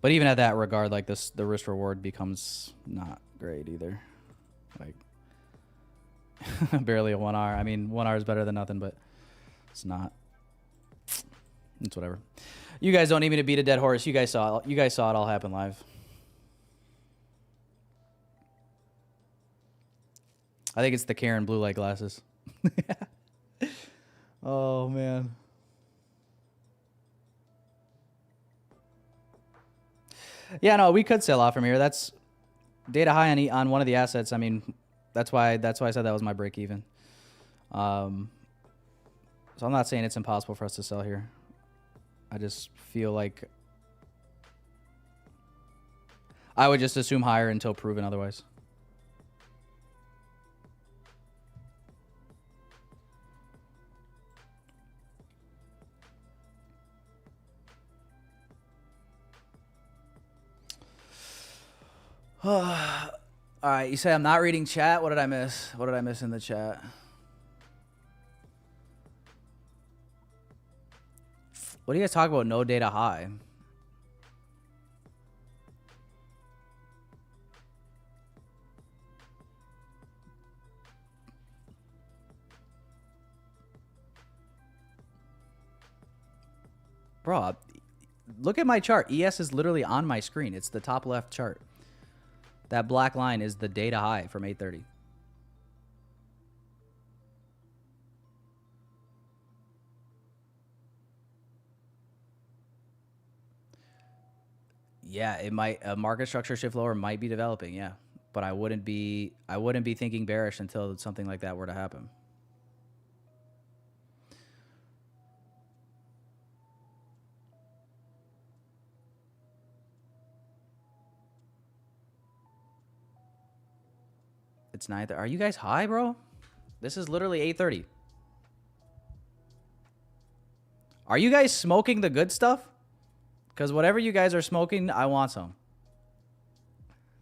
But even at that regard, like this, the risk reward becomes not great either. Like barely a 1R. I mean, 1R is better than nothing, but it's not. It's whatever. You guys don't need me to beat a dead horse. You guys saw it all happen live. I think it's the Karen blue light glasses. Oh man. Yeah, no, we could sell off from here. That's data high on one of the assets. I mean, that's why I said that was my break even. So I'm not saying it's impossible for us to sell here. I just feel like I would just assume higher until proven otherwise. All right, you say I'm not reading chat. What did I miss? What did I miss in the chat? What do you guys talk about? No data high. Bro, look at my chart. ES is literally on my screen. It's the top left chart. That black line is the data high from 8:30. Yeah, it might, a market structure shift lower might be developing, yeah. But I wouldn't be thinking bearish until something like that were to happen. It's 9. Are you guys high, bro? This is literally 8:30. Are you guys smoking the good stuff? Because whatever you guys are smoking, I want some.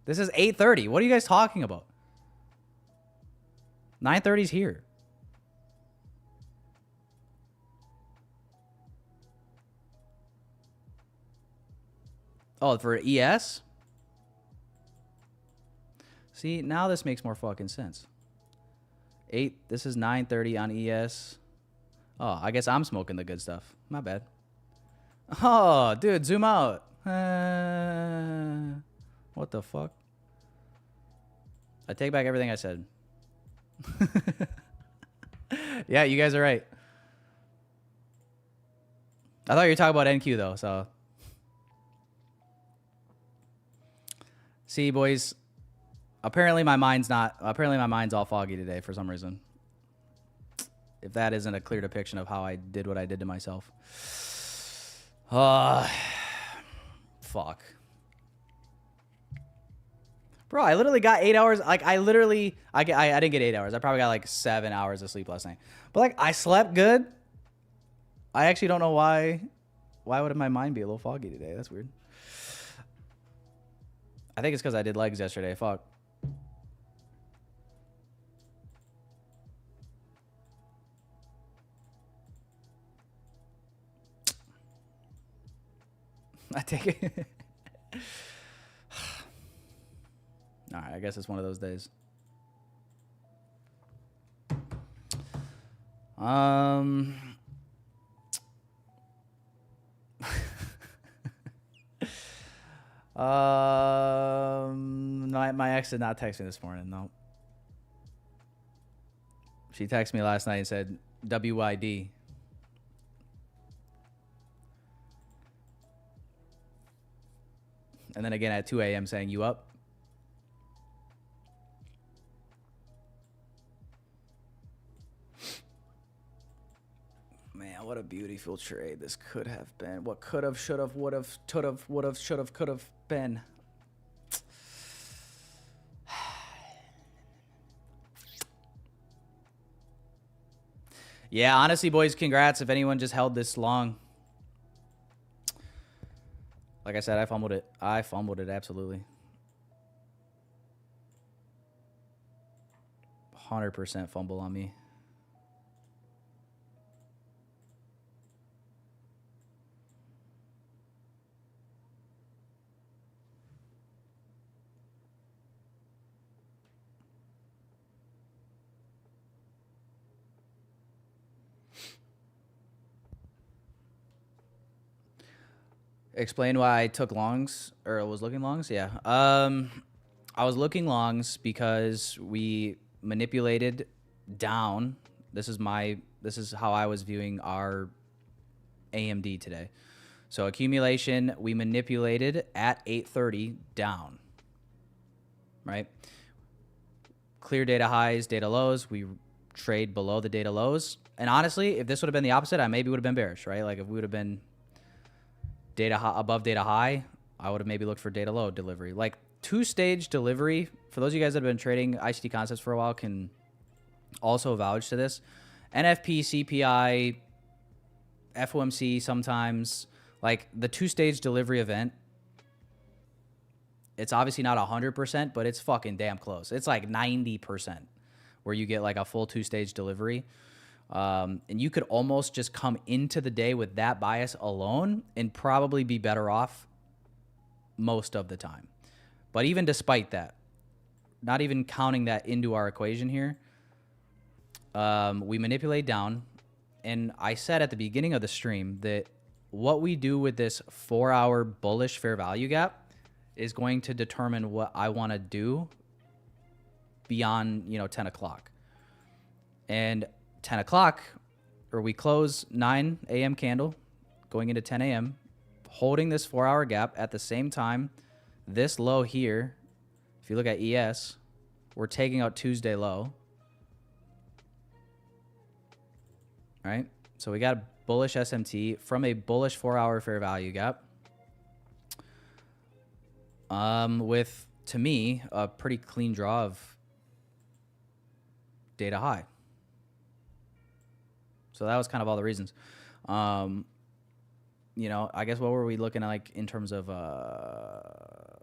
This is 8:30. What are you guys talking about? 9:30 is here. Oh, for ES? See, now this makes more fucking sense. 8, this is 9:30 on ES. Oh, I guess I'm smoking the good stuff. My bad. Oh, dude, zoom out. What the fuck? I take back everything I said. Yeah, you guys are right. I thought you were talking about NQ though, so. See, boys. Apparently my mind's all foggy today for some reason. If that isn't a clear depiction of how I did what I did to myself. Fuck. Bro, I literally got 8 hours. Like, I didn't get 8 hours. I probably got like 7 hours of sleep last night. But like, I slept good. I actually don't know why. Why would my mind be a little foggy today? That's weird. I think it's because I did legs yesterday. Fuck. I take it. All right, I guess it's one of those days. My ex did not text me this morning. No. She texted me last night and said WYD. And then again at 2 a.m. saying, you up? Man, what a beautiful trade this could have been. What could have, should have, would have, should have, could have been. Yeah, honestly, boys, congrats if anyone just held this long. Like I said, I fumbled it. I fumbled it, absolutely. 100% fumble on me. Explain why I took longs or was looking longs. Yeah. I was looking longs because we manipulated down. This is how I was viewing our AMD today. So accumulation, we manipulated at 830 down. Right? Clear data highs, data lows. We trade below the data lows. And honestly, if this would have been the opposite, I maybe would have been bearish, right? Like if we would have been data high, above data high, I would have maybe looked for data low delivery. Like two-stage delivery, for those of you guys that have been trading ICT concepts for a while can also vouch to this. NFP, CPI, FOMC sometimes, like the two-stage delivery event, it's obviously not 100%, but it's fucking damn close. It's like 90% where you get like a full two-stage delivery. And you could almost just come into the day with that bias alone and probably be better off most of the time. But even despite that, not even counting that into our equation here, we manipulate down. And I said at the beginning of the stream that what we do with this 4-hour bullish fair value gap is going to determine what I want to do beyond, 10 o'clock. And 10 o'clock, or we close 9 a.m. candle going into 10 a.m., holding this 4-hour gap at the same time. This low here, if you look at ES, we're taking out Tuesday low. Right? So we got a bullish SMT from a bullish 4-hour fair value gap. With, to me, a pretty clean draw of data high. So that was kind of all the reasons. I guess what were we looking at like in terms of I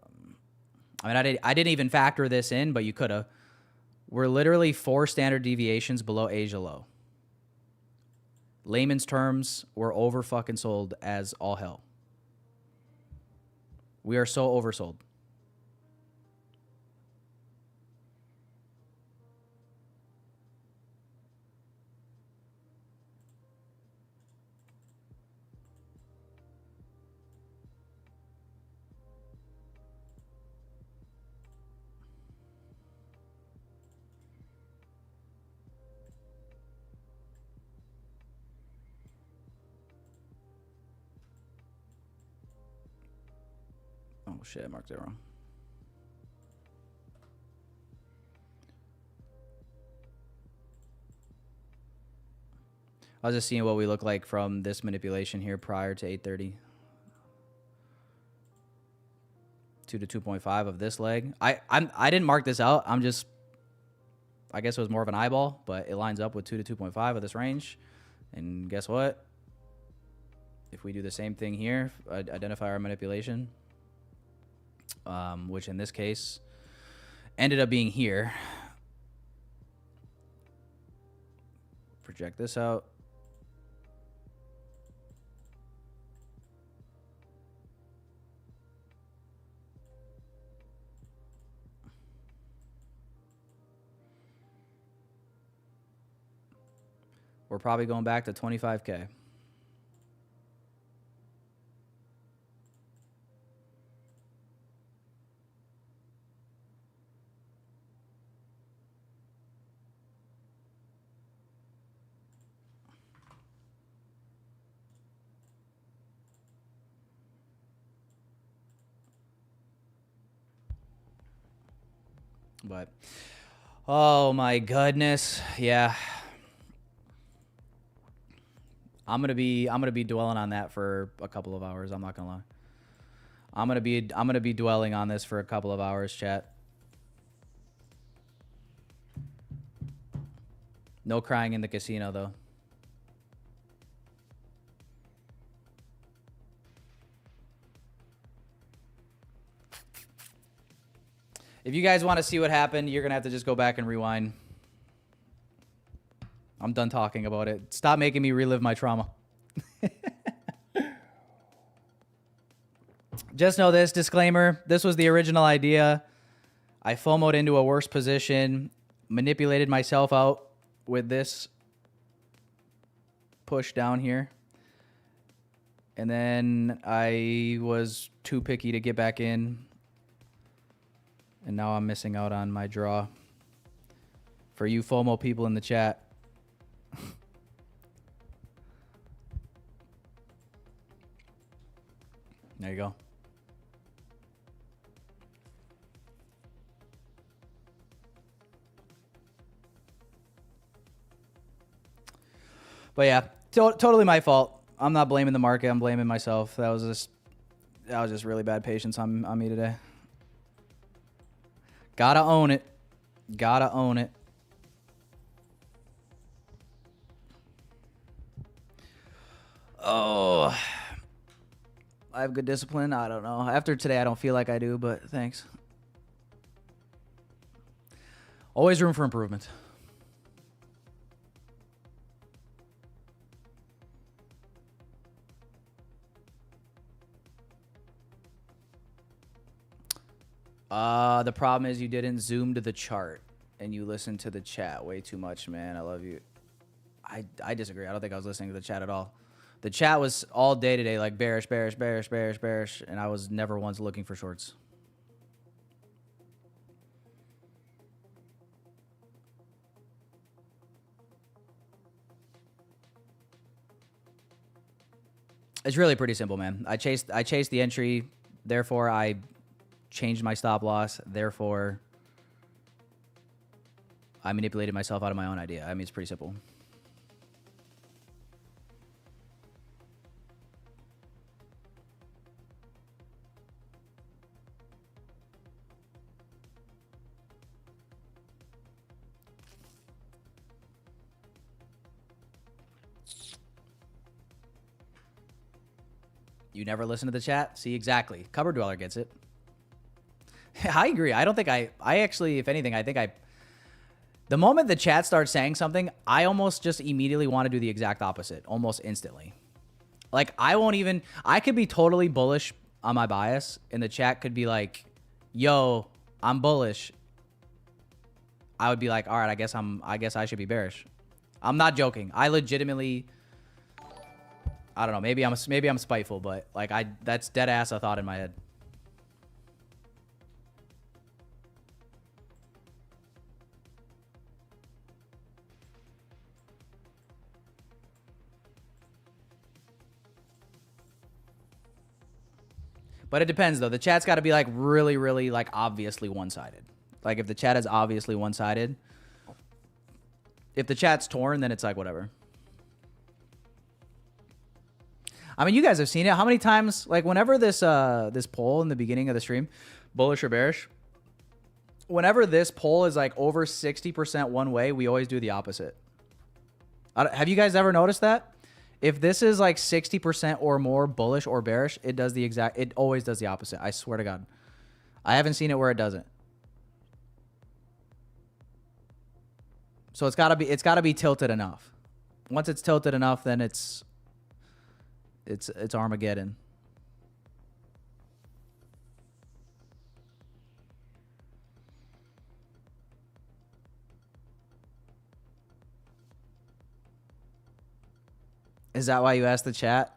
didn't even factor this in, but you could have. We're literally 4 standard deviations below Asia low. Layman's terms, we're over fucking sold as all hell. We are so oversold. Oh shit, I marked it wrong. I was just seeing what we look like from this manipulation here prior to 8:30. 2 to 2.5 of this leg. I didn't mark this out. I guess it was more of an eyeball, but it lines up with 2 to 2.5 of this range. And guess what? If we do the same thing here, identify our manipulation, which in this case ended up being here. Project this out. We're probably going back to 25K. But oh my goodness, yeah. I'm gonna be dwelling on that for a couple of hours. I'm not gonna lie. I'm gonna be dwelling on this for a couple of hours, chat. No crying in the casino though. If you guys want to see what happened, you're gonna have to just go back and rewind. I'm done talking about it. Stop making me relive my trauma. Just know this, disclaimer, this was the original idea. I FOMO'd into a worse position, manipulated myself out with this push down here. And then I was too picky to get back in. And now I'm missing out on my draw. For you FOMO people in the chat. There you go. But yeah, totally my fault. I'm not blaming the market. I'm blaming myself. That was just really bad patience on me today. Gotta own it. Gotta own it. Oh, I have good discipline. I don't know. After today, I don't feel like I do, but thanks. Always room for improvement. The problem is you didn't zoom to the chart and you listened to the chat way too much, man. I love you. I disagree. I don't think I was listening to the chat at all. The chat was all day today, like bearish, bearish, bearish, bearish, bearish, and I was never once looking for shorts. It's really pretty simple, man. I chased the entry, therefore I changed my stop loss, therefore I manipulated myself out of my own idea. I mean, it's pretty simple. You never listen to the chat? See, exactly. Cupboard Dweller gets it. I agree. I don't think I actually, if anything, I think the moment the chat starts saying something, I almost just immediately want to do the exact opposite, almost instantly. Like, I could be totally bullish on my bias, and the chat could be like, yo, I'm bullish. I would be like, all right, I guess I should be bearish. I'm not joking. I legitimately, I don't know, maybe I'm spiteful, but like that's dead ass a thought in my head. But it depends though. The chat's got to be like really, really like obviously one-sided. Like if the chat is obviously one-sided, if the chat's torn, then it's like whatever. I mean, you guys have seen it. How many times, like whenever this poll in the beginning of the stream, bullish or bearish, whenever this poll is like over 60% one way, we always do the opposite. Have you guys ever noticed that? If this is like 60% or more bullish or bearish, it always does the opposite. I swear to God. I haven't seen it where it doesn't. So it's gotta be tilted enough. Once it's tilted enough, then it's Armageddon. Is that why you asked the chat?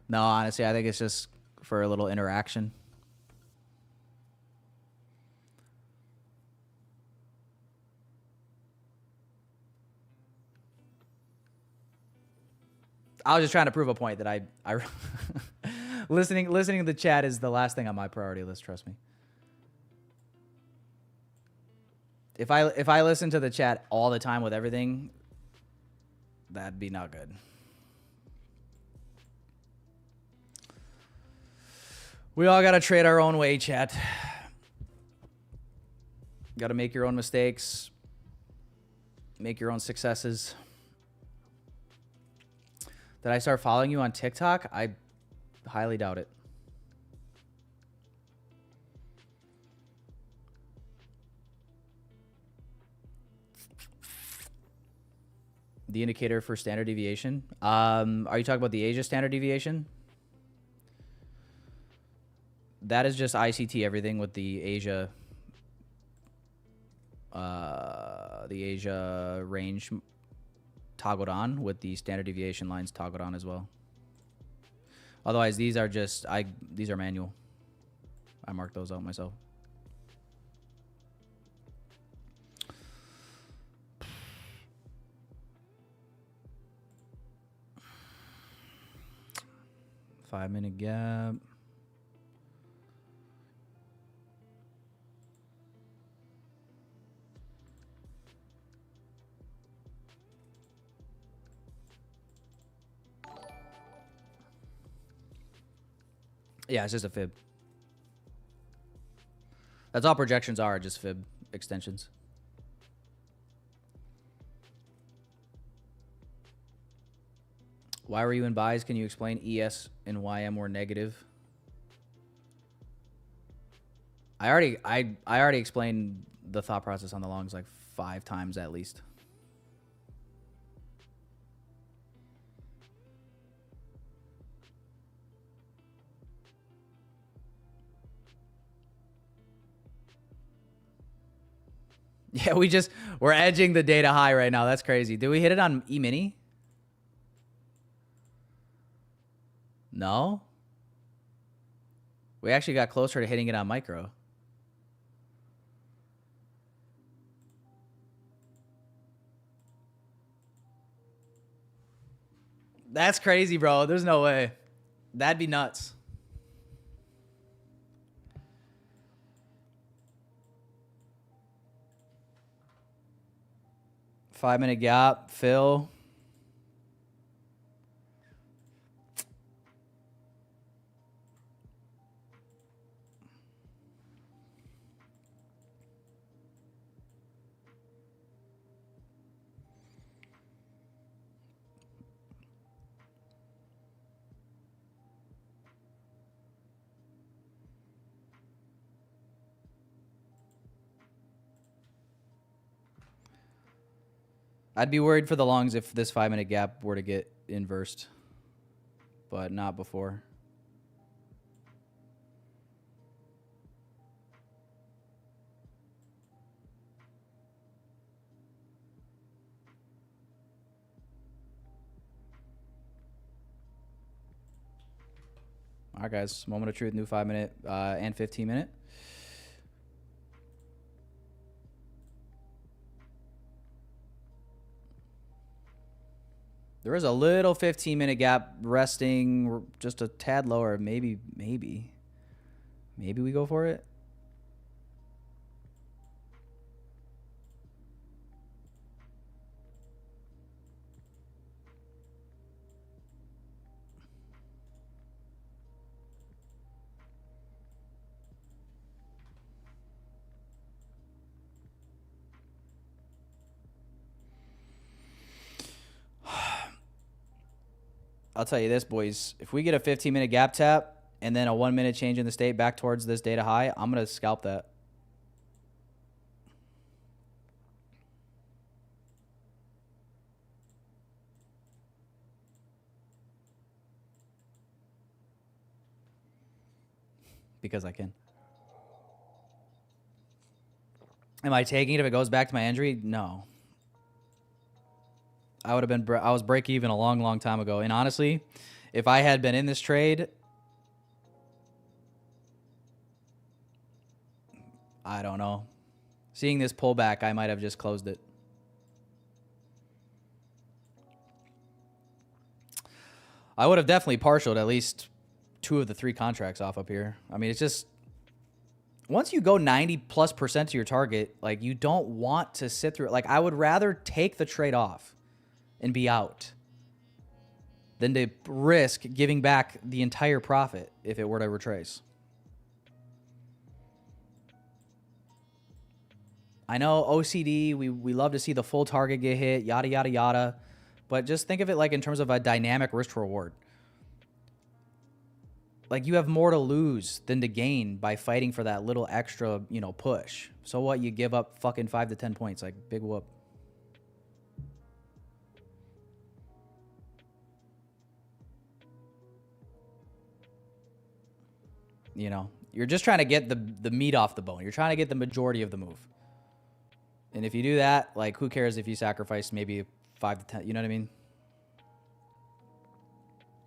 No, honestly, I think it's just for a little interaction. I was just trying to prove a point that I listening to the chat is the last thing on my priority list, trust me. If I listen to the chat all the time with everything, that'd be not good. We all got to trade our own way, chat. Got to make your own mistakes. Make your own successes. Did I start following you on TikTok? I highly doubt it. The indicator for standard deviation. Are you talking about the Asia standard deviation? That is just ICT everything with the Asia range toggled on with the standard deviation lines toggled on as well. Otherwise, these are just these are manual. I marked those out myself. Five-minute gap. Yeah, it's just a fib. That's all projections are, just fib extensions. Why were you in buys? Can you explain ES and YM were negative? I already explained the thought process on the longs like 5 times at least. Yeah, we're edging the data high right now. That's crazy. Did we hit it on E-mini? No. We actually got closer to hitting it on micro. That's crazy, bro. There's no way. That'd be nuts. Five-minute gap, fill. I'd be worried for the longs if this 5-minute gap were to get inversed, but not before. All right, guys. Moment of truth, new 5-minute and 15-minute. There is a little 15-minute gap resting just a tad lower. Maybe we go for it. I'll tell you this, boys. If we get a 15-minute gap tap and then a 1-minute change in the state back towards this data high, I'm going to scalp that. Because I can. Am I taking it if it goes back to my injury? No. I would have been, I was break even a long, long time ago. And honestly, if I had been in this trade, I don't know. Seeing this pullback, I might have just closed it. I would have definitely partialed at least 2 of the 3 contracts off up here. I mean, it's just, once you go 90+% to your target, like, you don't want to sit through it. Like, I would rather take the trade off and be out than to risk giving back the entire profit if it were to retrace. I know OCD, we love to see the full target get hit, yada, yada, yada. But just think of it like in terms of a dynamic risk to reward. Like, you have more to lose than to gain by fighting for that little extra, you know, push. So what? You give up fucking 5 to 10 points. Like, big whoop. You know, you're just trying to get the meat off the bone. You're trying to get the majority of the move. And if you do that, like, who cares if you sacrifice maybe 5 to 10, you know what I mean?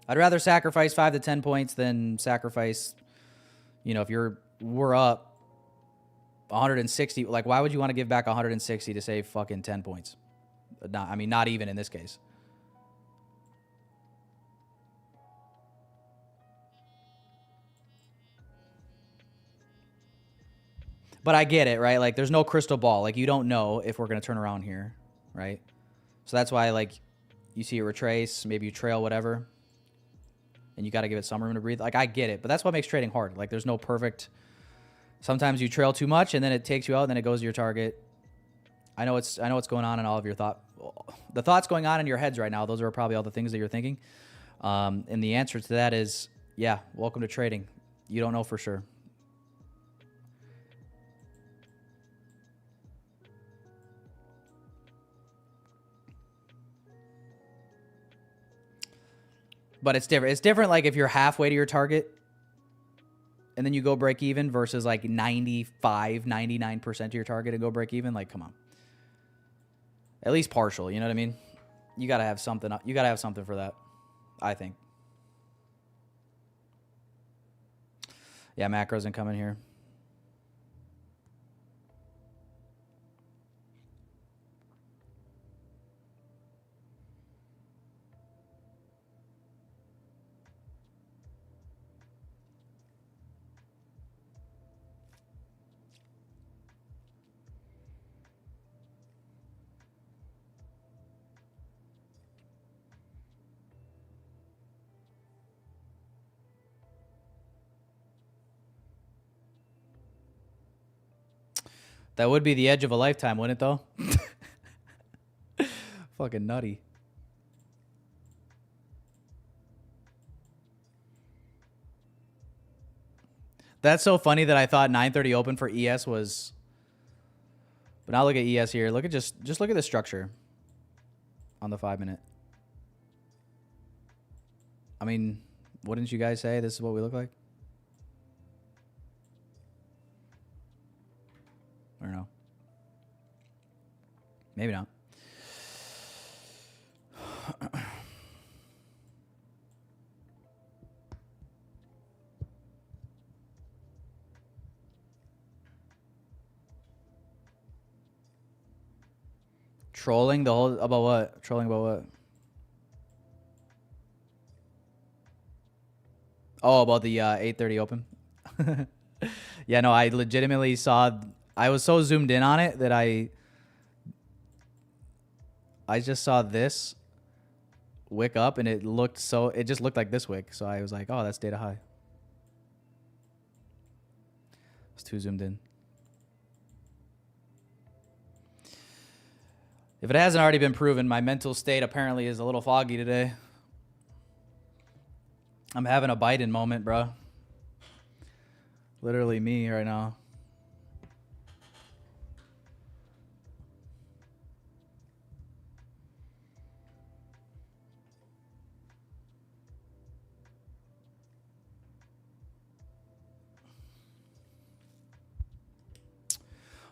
I'd rather sacrifice 5 to 10 points than sacrifice, you know, if we're up 160, like, why would you want to give back 160 to save fucking 10 points? Not, I mean, not even in this case. But I get it, right? Like, there's no crystal ball. Like, you don't know if we're going to turn around here, right? So that's why, like, you see it retrace, maybe you trail, whatever, and you got to give it some room to breathe. Like, I get it, but that's what makes trading hard. Like, there's no perfect. Sometimes you trail too much, and then it takes you out, and then it goes to your target. I know what's going on in all of your the thoughts going on in your heads right now. Those are probably all the things that you're thinking. And the answer to that is, yeah, welcome to trading. You don't know for sure. But it's different. It's different, like, if you're halfway to your target and then you go break even versus like 95, 99% to your target and go break even. Like, come on. At least partial, you know what I mean? You got to have something. You got to have something for that, I think. Yeah, macros incoming here. That would be the edge of a lifetime, wouldn't it, though? Fucking nutty. That's so funny that I thought 930 open for ES was... But now look at ES here. Look at just look at the structure on the 5-minute. I mean, wouldn't you guys say this is what we look like? Or no? Maybe not. Trolling the whole... About what? Trolling about what? Oh, about the 8:30 open? Yeah, no, I legitimately saw... I was so zoomed in on it that I just saw this wick up, and it looked so... It just looked like this wick. So I was like, oh, that's data high. It's too zoomed in. If it hasn't already been proven, my mental state apparently is a little foggy today. I'm having a Biden moment, bro. Literally me right now.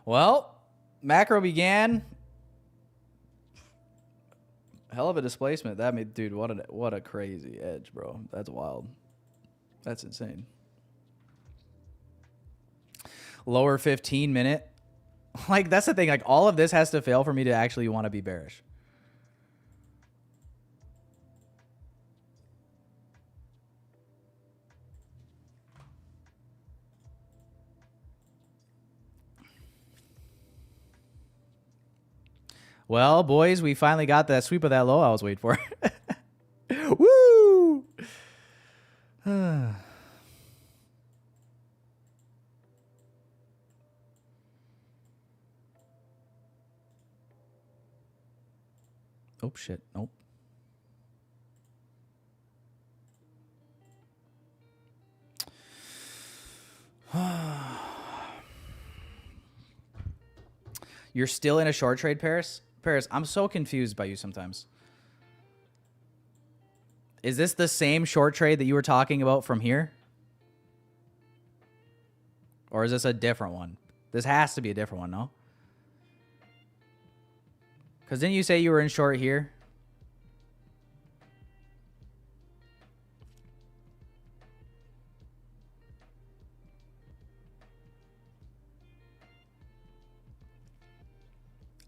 Well, macro began Hell of a displacement. That made, dude, what a crazy edge, bro. That's wild. That's insane. Lower 15 minute. Like, that's the thing. Like, all of this has to fail for me to actually want to be bearish. Well, boys, we finally got that sweep of that low I was waiting for. Woo! Oh, shit. Nope. You're still in a short trade, Paris? Paris, I'm so confused by you sometimes. Is this the same short trade that you were talking about from here? Or is this a different one? This has to be a different one, no? Because didn't you say you were in short here?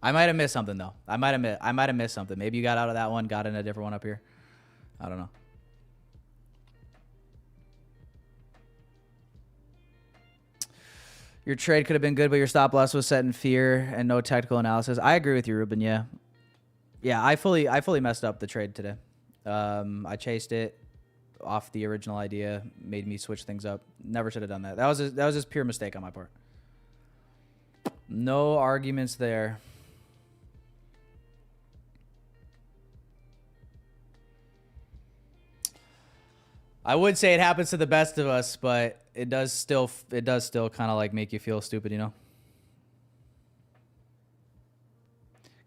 I might have missed something though. I might have missed something. Maybe you got out of that one, got in a different one up here. I don't know. Your trade could have been good, but your stop loss was set in fear and no technical analysis. I agree with you, Ruben. Yeah. Yeah, I fully messed up the trade today. I chased it off the original idea, made me switch things up. Never should have done that. That was just pure mistake on my part. No arguments there. I would say it happens to the best of us, but it does still kind of like make you feel stupid, you know?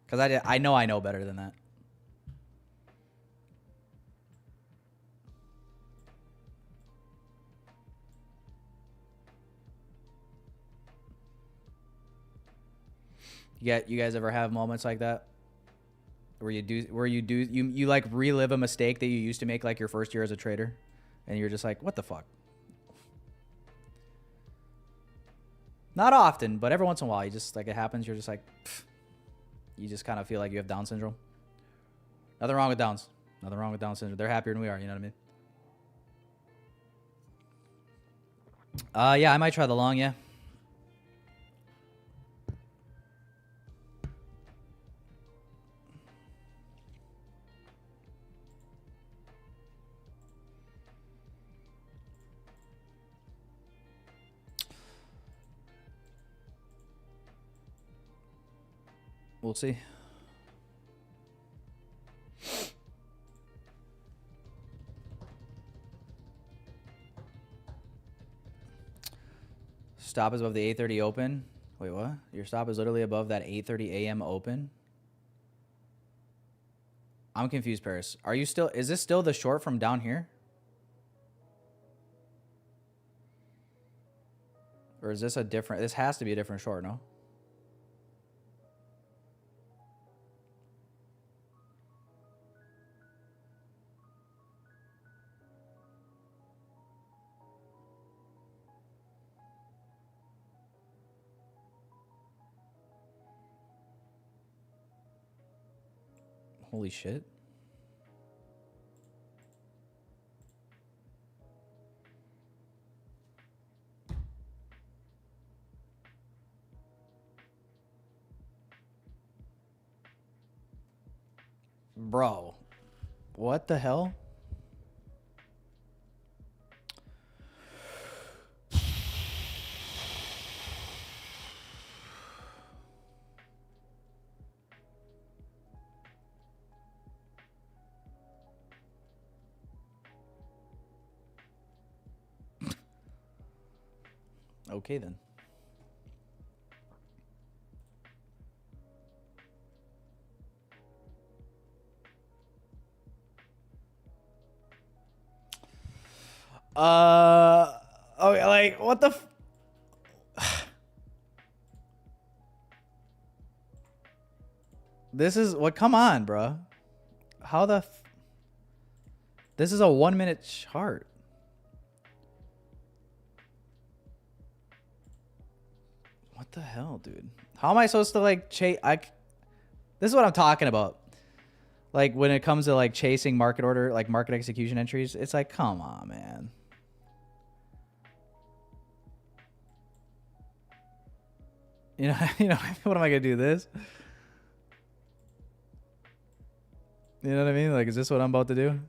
Because I know better than that. You guys ever have moments like that? Where you like relive a mistake that you used to make like your first year as a trader? And you're just like, what the fuck? Not often, but every once in a while, you just like it happens. You're just like, pfft. You just kind of feel like you have Down syndrome. Nothing wrong with Downs. Nothing wrong with Down syndrome. They're happier than we are. You know what I mean? Yeah, I might try the long. Yeah. We'll see. Stop is above the 8:30 open. Wait, what? Your stop is literally above that 8:30 a.m. open? I'm confused, Paris. Are you still... Is this still the short from down here? Or is this a different... This has to be a different short, no? Holy shit. Bro. What the hell? Okay, then. Okay, like, what the This is what, come on, bro. How the? This is a 1 minute chart. What the hell, dude? How am I supposed to like chase? This is what I'm talking about. Like when it comes to like chasing market order, like market execution entries, it's like, come on, man. You know, what am I gonna do? This? You know what I mean? Like, is this what I'm about to do?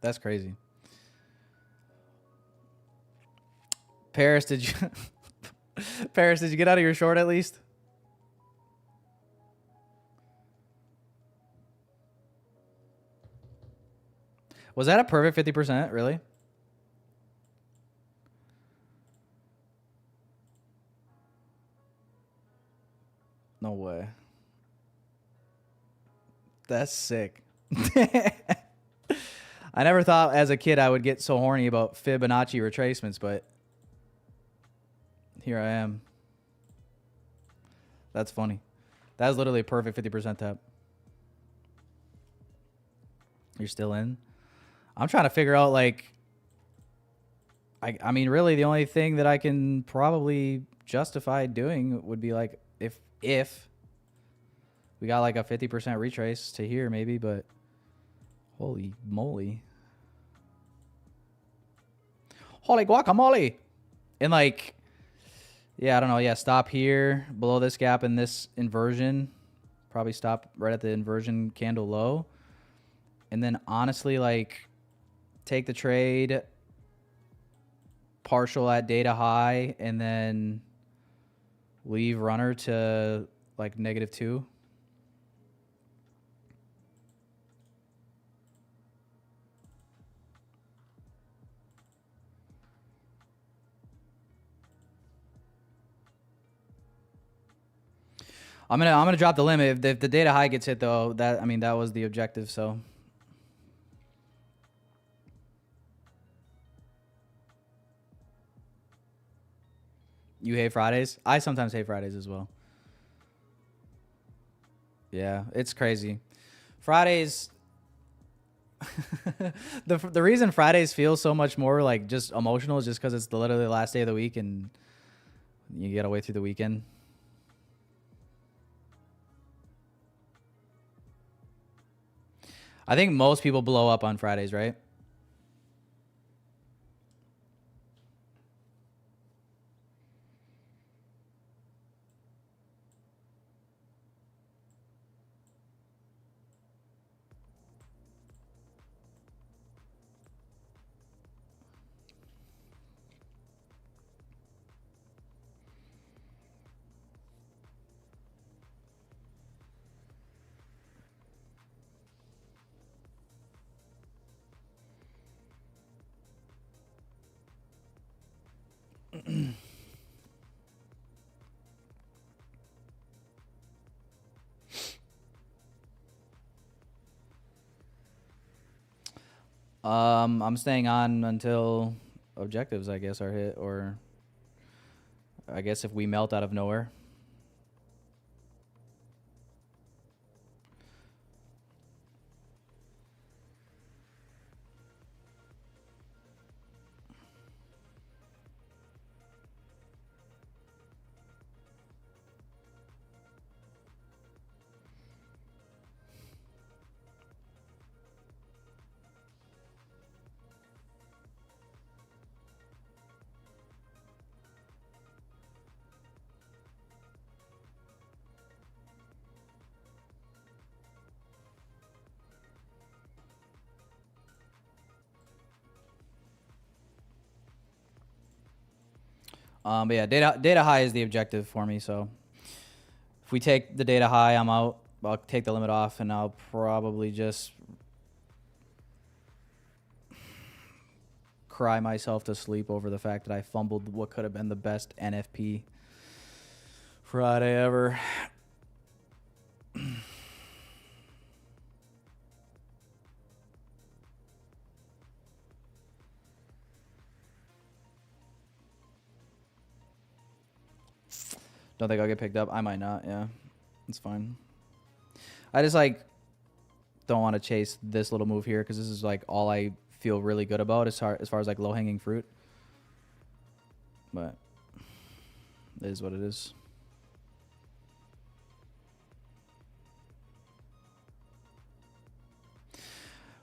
That's crazy. Paris, did you Paris, did you get out of your short at least? Was that a perfect 50%? Really? No way. That's sick. I never thought as a kid I would get so horny about Fibonacci retracements, but here I am. That's funny. That was literally a perfect 50% tap. You're still in? I'm trying to figure out, like, I mean, really, the only thing that I can probably justify doing would be, like, if we got, like, a 50% retrace to here, maybe, but holy moly. Holy guacamole. And, like, yeah, I don't know. Yeah, stop here below this gap in this inversion. Probably stop right at the inversion candle low. And then, honestly, like, take the trade, partial at data high, and then leave runner to like -2. I'm gonna drop the limit if the data high gets hit though. That, I mean, that was the objective. So you hate Fridays? I sometimes hate Fridays as well. Yeah, it's crazy. Fridays. The reason Fridays feel so much more like just emotional is just because it's literally the last day of the week and you get away through the weekend. I think most people blow up on Fridays, right? I'm staying on until objectives, I guess, are hit, or I guess if we melt out of nowhere. But yeah, data high is the objective for me. So if we take the data high, I'm out. I'll take the limit off, and I'll probably just cry myself to sleep over the fact that I fumbled what could have been the best NFP Friday ever. Don't think I'll get picked up. I might not. Yeah, it's fine. I just like don't want to chase this little move here because this is like all I feel really good about as far as like low hanging fruit. But it is what it is.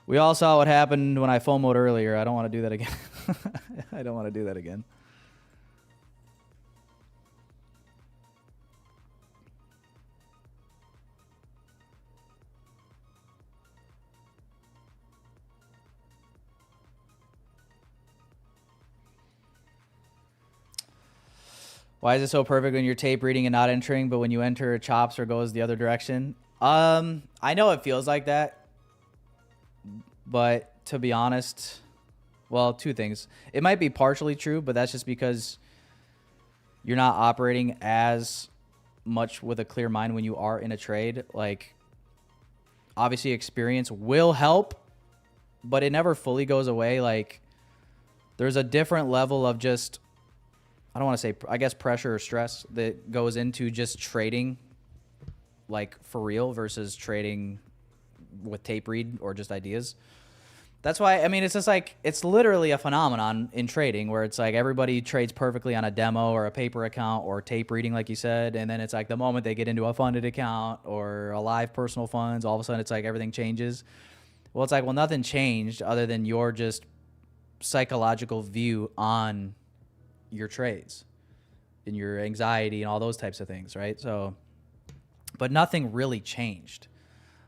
We all saw what happened when I FOMO'd earlier. I don't want to do that again. I don't want to do that again. Why is it so perfect when you're tape reading and not entering, but when you enter, it chops or goes the other direction? I know it feels like that, but to be honest, well, two things. It might be partially true, but that's just because you're not operating as much with a clear mind when you are in a trade. Like, obviously experience will help, but it never fully goes away. Like, there's a different level of just, I don't want to say, I guess, pressure or stress that goes into just trading, like, for real versus trading with tape read or just ideas. That's why, I mean, it's just like, it's literally a phenomenon in trading where it's like everybody trades perfectly on a demo or a paper account or tape reading, like you said. And then it's like the moment they get into a funded account or a live personal funds, all of a sudden it's like everything changes. Well, it's like, well, nothing changed other than your just psychological view on your trades and your anxiety and all those types of things, right? So, but nothing really changed.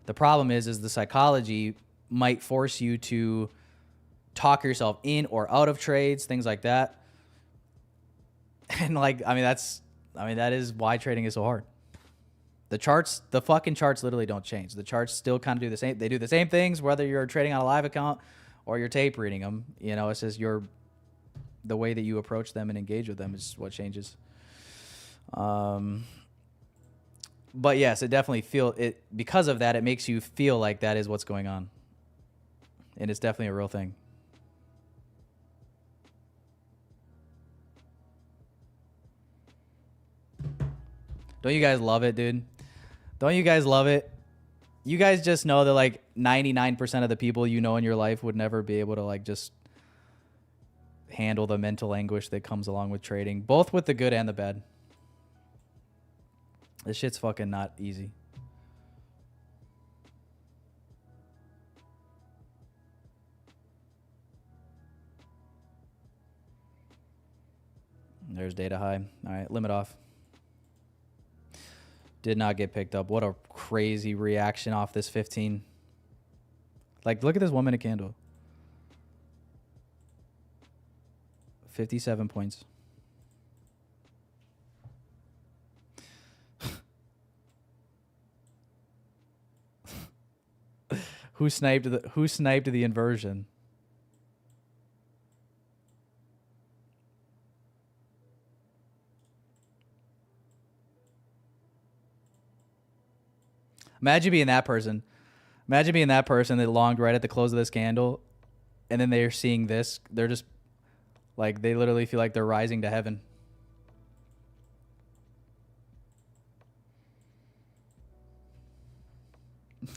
The problem is the psychology might force you to talk yourself in or out of trades, things like that. And like, I mean, that is why trading is so hard. The charts, the fucking charts literally don't change. The charts still kind of do the same. They do the same things, whether you're trading on a live account or you're tape reading them. You know, it's just the way that you approach them and engage with them is what changes. But yes, it definitely because of that, it makes you feel like that is what's going on. And it's definitely a real thing. Don't you guys love it, dude? Don't you guys love it? You guys just know that like 99% of the people you know in your life would never be able to like just handle the mental anguish that comes along with trading, both with the good and the bad. This shit's fucking not easy. There's data high. All right, limit off. Did not get picked up. What a crazy reaction off this 15. Like, look at this 1 minute candle. 57 points. Who sniped the inversion? Imagine being that person. Imagine being that person that longed right at the close of this candle, and then they're seeing this. They're just like, they literally feel like they're rising to heaven.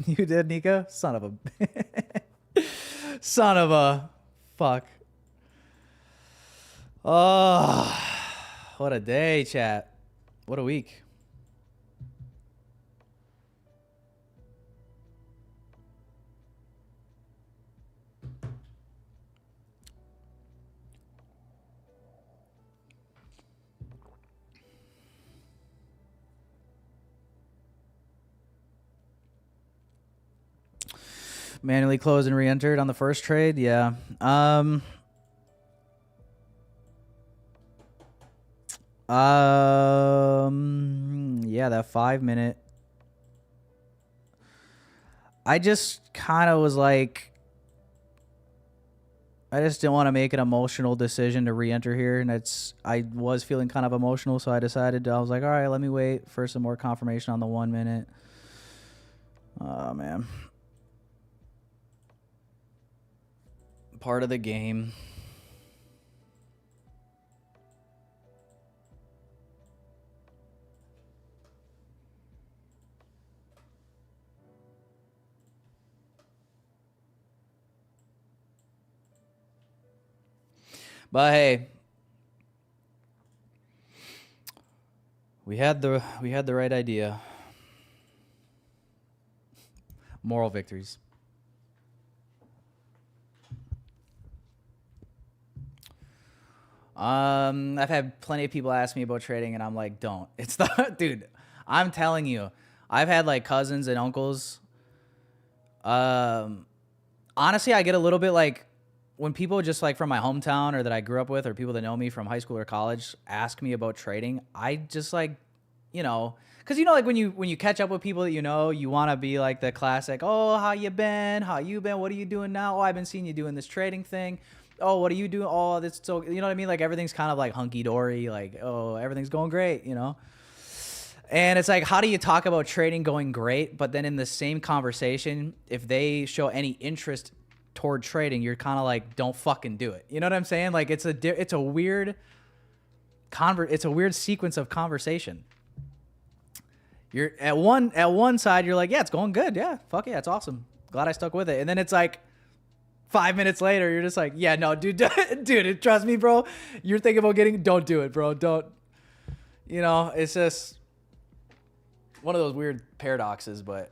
You did, Nika? Son of a... Son of a... Fuck. Oh, what a day, chat. What a week. Manually closed and re-entered on the first trade. Yeah. Yeah, that 5 minute. I just kind of was like, I just didn't want to make an emotional decision to re-enter here, and I was feeling kind of emotional, so I decided I was like, all right, let me wait for some more confirmation on the 1 minute. Oh man. Part of the game. But hey, we had the right idea. Moral victories. I've had plenty of people ask me about trading, and I'm like, don't. It's the dude. I'm telling you, I've had like cousins and uncles. Honestly, I get a little bit like when people just like from my hometown or that I grew up with or people that know me from high school or college ask me about trading. I just like, because like when you catch up with people that you want to be like the classic, oh, how you been? What are you doing now? Oh, I've been seeing you doing this trading thing. Oh, what are you doing? Oh, that's so, you know what I mean? Like everything's kind of like hunky dory. Like, oh, everything's going great, And it's like, how do you talk about trading going great, but then in the same conversation, if they show any interest toward trading, you're kind of like, don't fucking do it. You know what I'm saying? Like it's a weird sequence of conversation. You're at one side, you're like, yeah, it's going good. Yeah, fuck yeah, it's awesome. Glad I stuck with it. And then it's like 5 minutes later, you're just like, yeah, no, dude, trust me, bro. You're thinking about don't do it, bro. Don't. It's just one of those weird paradoxes. But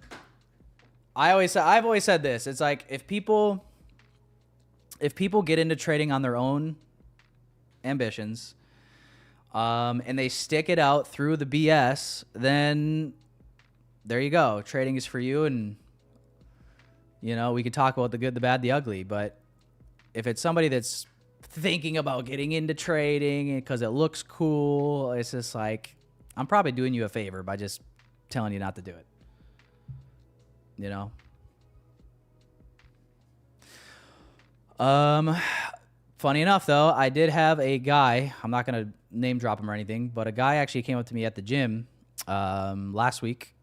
I've always said this. It's like if people get into trading on their own ambitions, and they stick it out through the BS, then there you go. Trading is for you, and we could talk about the good, the bad, the ugly. But if it's somebody that's thinking about getting into trading because it looks cool, it's just like, I'm probably doing you a favor by just telling you not to do it. Funny enough, though, I did have a guy, I'm not going to name drop him or anything, but a guy actually came up to me at the gym last week,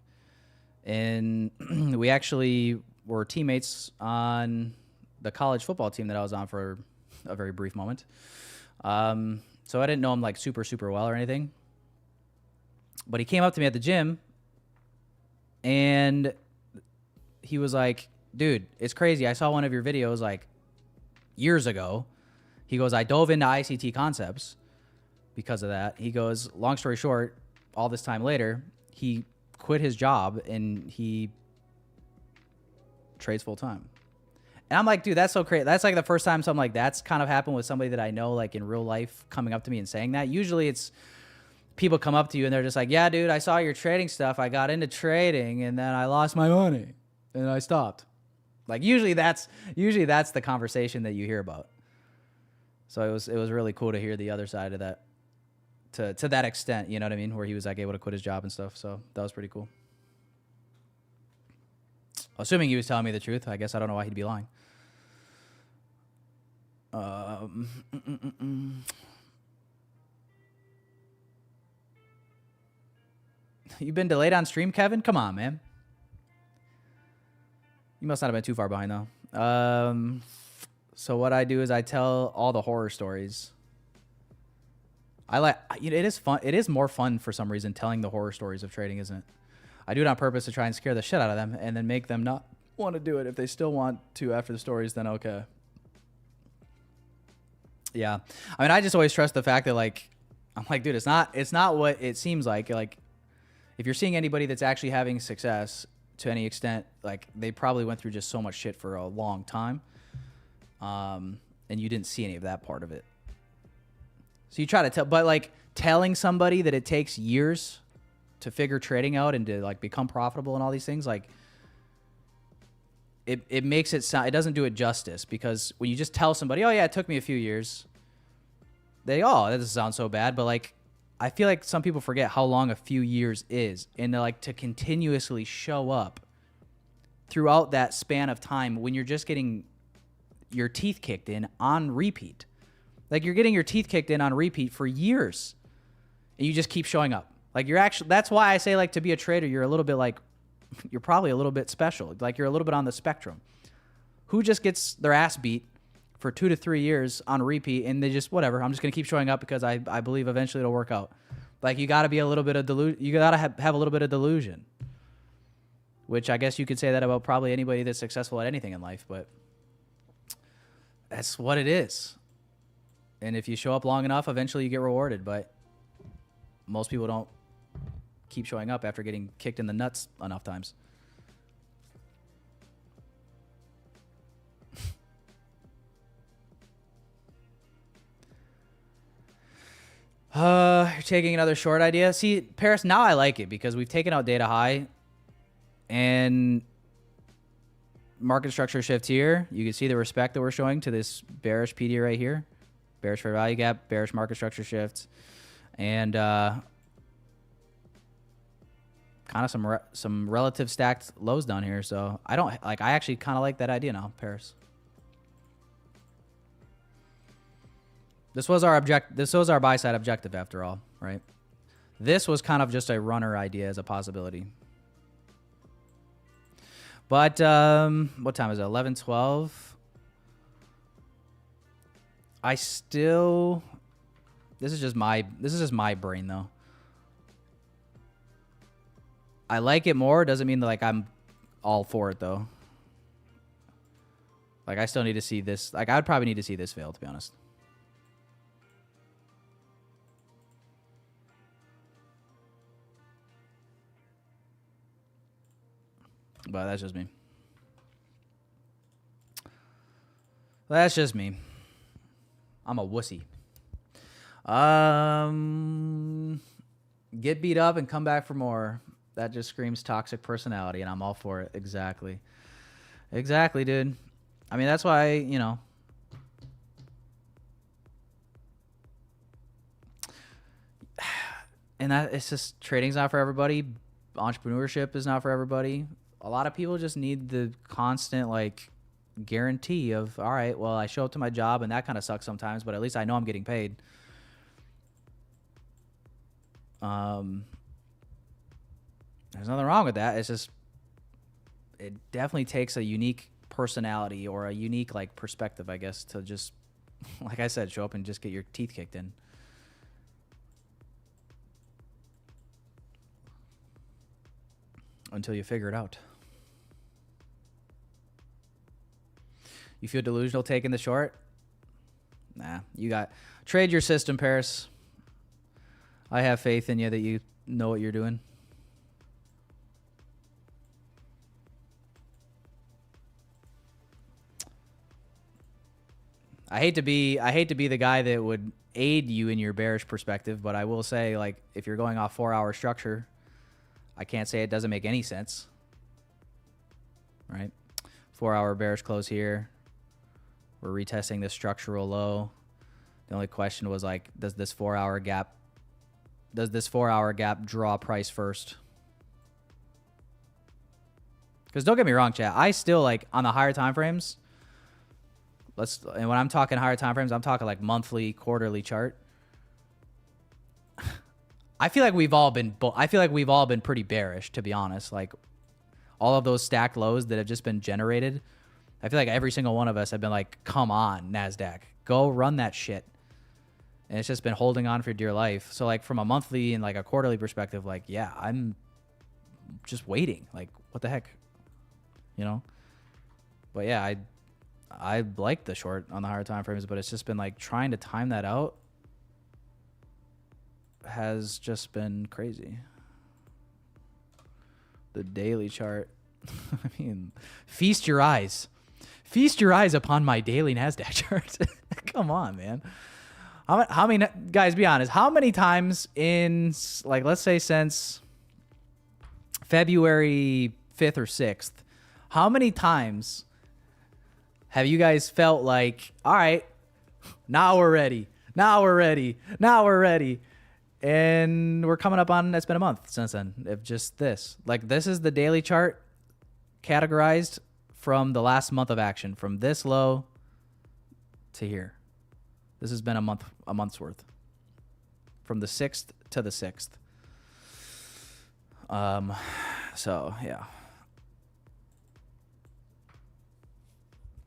and we actually were teammates on the college football team that I was on for a very brief moment. So I didn't know him like super, super well or anything, but he came up to me at the gym, and he was like, dude, it's crazy. I saw one of your videos like years ago. He goes, I dove into ICT concepts because of that. He goes, long story short, all this time later, he quit his job and he trades full time. And I'm like, dude, that's so crazy. That's like the first time something like that's kind of happened with somebody that I know, like in real life, coming up to me and saying that. Usually it's people come up to you and they're just like, yeah, dude, I saw your trading stuff. I got into trading and then I lost my money and I stopped. Like usually that's the conversation that you hear about. So it was really cool to hear the other side of that, to that extent, you know what I mean, where he was like able to quit his job and stuff. So that was pretty cool. Assuming he was telling me the truth, I guess I don't know why he'd be lying. You've been delayed on stream, Kevin? Come on, man. You must not have been too far behind though. So what I do is I tell all the horror stories. It is fun. It is more fun for some reason telling the horror stories of trading, isn't it? I do it on purpose to try and scare the shit out of them and then make them not want to do it. If they still want to after the stories, then okay. Yeah. I mean, I just always trust the fact that like, I'm like, dude, it's not what it seems like. Like if you're seeing anybody that's actually having success to any extent, like they probably went through just so much shit for a long time. And you didn't see any of that part of it. So you try to tell, but like telling somebody that it takes years to figure trading out and to like become profitable and all these things, like it makes it sound, it doesn't do it justice, because when you just tell somebody, oh yeah, it took me a few years, that doesn't sound so bad. But like, I feel like some people forget how long a few years is, and like to continuously show up throughout that span of time when you're just getting your teeth kicked in on repeat. Like you're getting your teeth kicked in on repeat for years and you just keep showing up. Like that's why I say like to be a trader, you're a little bit like, you're probably a little bit special. Like you're a little bit on the spectrum. Who just gets their ass beat for 2 to 3 years on repeat and they just, whatever, I'm just going to keep showing up because I believe eventually it'll work out. Like you got to be a little bit of you got to have a little bit of delusion, which I guess you could say that about probably anybody that's successful at anything in life, but that's what it is. And if you show up long enough, eventually you get rewarded. But most people don't keep showing up after getting kicked in the nuts enough times. You're taking another short idea. See, Paris, now I like it because we've taken out data high and market structure shift here. You can see the respect that we're showing to this bearish PD right here. Bearish fair value gap, bearish market structure shift, and kind of some relative stacked lows down here. So I don't like. I actually kind of like that idea now, Paris. This was our buy side objective after all, right? This was kind of just a runner idea as a possibility. But what time is it? 11:12. I still. This is just my brain though. I like it more. Doesn't mean that like I'm all for it though. Like I still need to see this. Like I would probably need to see this fail, to be honest. But that's just me. That's just me. I'm a wussy. Get beat up and come back for more. That just screams toxic personality, and I'm all for it. Exactly. Exactly, dude. I mean, that's why, you know. And that it's just trading's not for everybody. Entrepreneurship is not for everybody. A lot of people just need the constant like guarantee of, all right, well, I show up to my job and that kind of sucks sometimes, but at least I know I'm getting paid. There's nothing wrong with that. It's just it definitely takes a unique personality or a unique like perspective, I guess, to just like I said, show up and just get your teeth kicked in. Until you figure it out. You feel delusional taking the short? Nah, you got trade your system, Paris. I have faith in you that you know what you're doing. I hate to be the guy that would aid you in your bearish perspective, but I will say, like, if you're going off 4-hour structure, I can't say it doesn't make any sense, right? 4-hour bearish close here. We're retesting this structural low. The only question was like, does this 4-hour gap draw price first? Because don't get me wrong, chat. I still like on the higher time frames. And when I'm talking higher time frames, I'm talking like monthly, quarterly chart. I feel like we've all been pretty bearish, to be honest. Like all of those stacked lows that have just been generated. I feel like every single one of us have been like, come on, NASDAQ, go run that shit. And it's just been holding on for dear life. So like from a monthly and like a quarterly perspective, like, yeah, I'm just waiting. Like, what the heck? You know? But yeah, I like the short on the higher time frames, but it's just been like trying to time that out has just been crazy. The daily chart. I mean, feast your eyes. Feast your eyes upon my daily NASDAQ chart. Come on, man. How many, guys, be honest, how many times in, like, let's say since February 5th or 6th, how many times have you guys felt like, all right, now we're ready. Now we're ready. Now we're ready. And we're coming up on, it's been a month since then, of just this. Like, this is the daily chart categorized from the last month of action, from this low to here. This has been a month's worth. From the 6th to the 6th. So, yeah.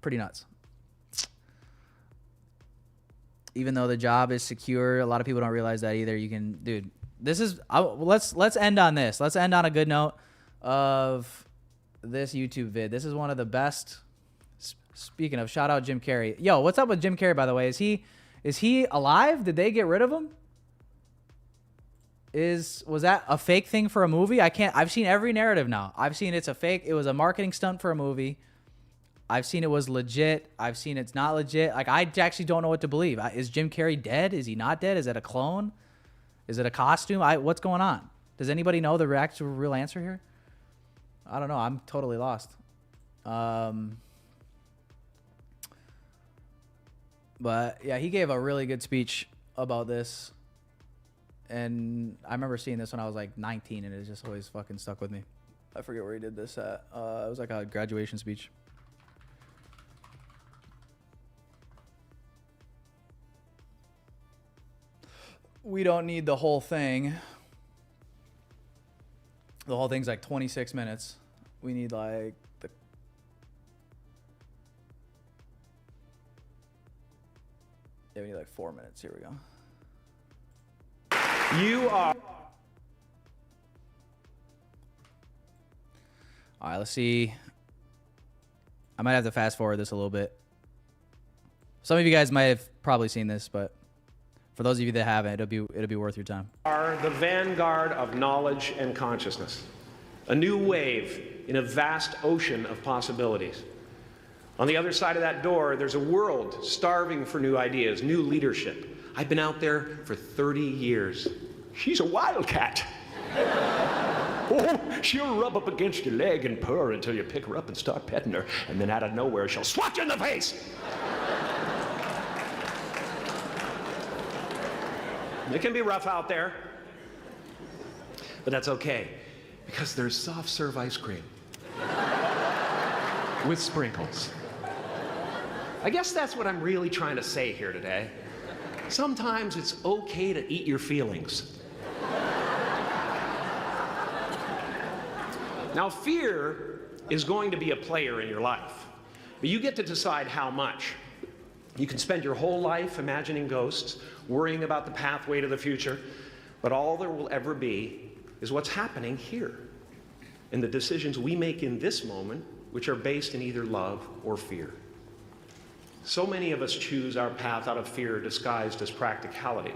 Pretty nuts. Even though the job is secure, a lot of people don't realize that either. You can, dude, this is, let's end on this. Let's end on a good note of this YouTube vid. This is one of the best. Speaking of, shout out Jim Carrey. Yo, what's up with Jim Carrey, by the way? Is he Is he alive? Did they get rid of him? Was that a fake thing for a movie? I've seen every narrative now. I've seen it's a fake. It was a marketing stunt for a movie. I've seen it was legit. I've seen it's not legit. Like, I actually don't know what to believe. Is Jim Carrey dead? Is he not dead? Is it a clone? Is it a costume? What's going on? Does anybody know the actual real answer here? I don't know. I'm totally lost. But yeah, he gave a really good speech about this. And I remember seeing this when I was like 19, and it just always fucking stuck with me. I forget where he did this at. It was like a graduation speech. We don't need the whole thing. The whole thing's like 26 minutes. We need like we need like 4 minutes. Here we go. You are. All right, let's see. I might have to fast forward this a little bit. Some of you guys might have probably seen this, but for those of you that haven't, it'll be worth your time. Are the vanguard of knowledge and consciousness, a new wave in a vast ocean of possibilities. On the other side of that door, there's a world starving for new ideas, new leadership. I've been out there for 30 years. She's a wildcat. Oh, she'll rub up against your leg and purr until you pick her up and start petting her, and then out of nowhere, she'll swat you in the face. It can be rough out there, but that's okay, because there's soft serve ice cream with sprinkles. I guess that's what I'm really trying to say here today. Sometimes it's okay to eat your feelings. Now, fear is going to be a player in your life, but you get to decide how much. You can spend your whole life imagining ghosts, worrying about the pathway to the future, but all there will ever be is what's happening here, and the decisions we make in this moment, which are based in either love or fear. So many of us choose our path out of fear disguised as practicality.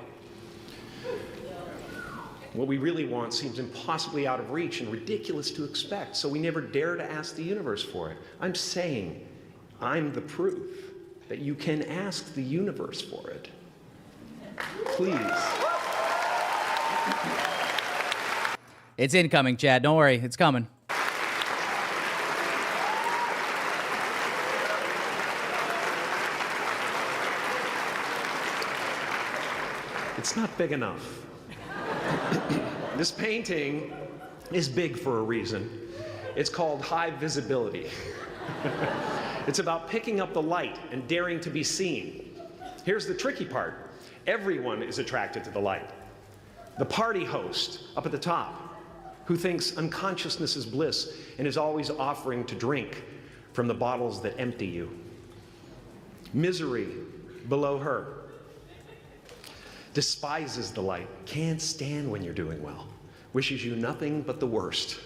What we really want seems impossibly out of reach and ridiculous to expect, so we never dare to ask the universe for it. I'm saying I'm the proof that you can ask the universe for it. Please. It's incoming, Chad. Don't worry. It's coming. It's not big enough. This painting is big for a reason. It's called high visibility. It's about picking up the light and daring to be seen. Here's the tricky part. Everyone is attracted to the light. The party host up at the top, who thinks unconsciousness is bliss and is always offering to drink from the bottles that empty you. Misery below her. Despises the light, can't stand when you're doing well, wishes you nothing but the worst.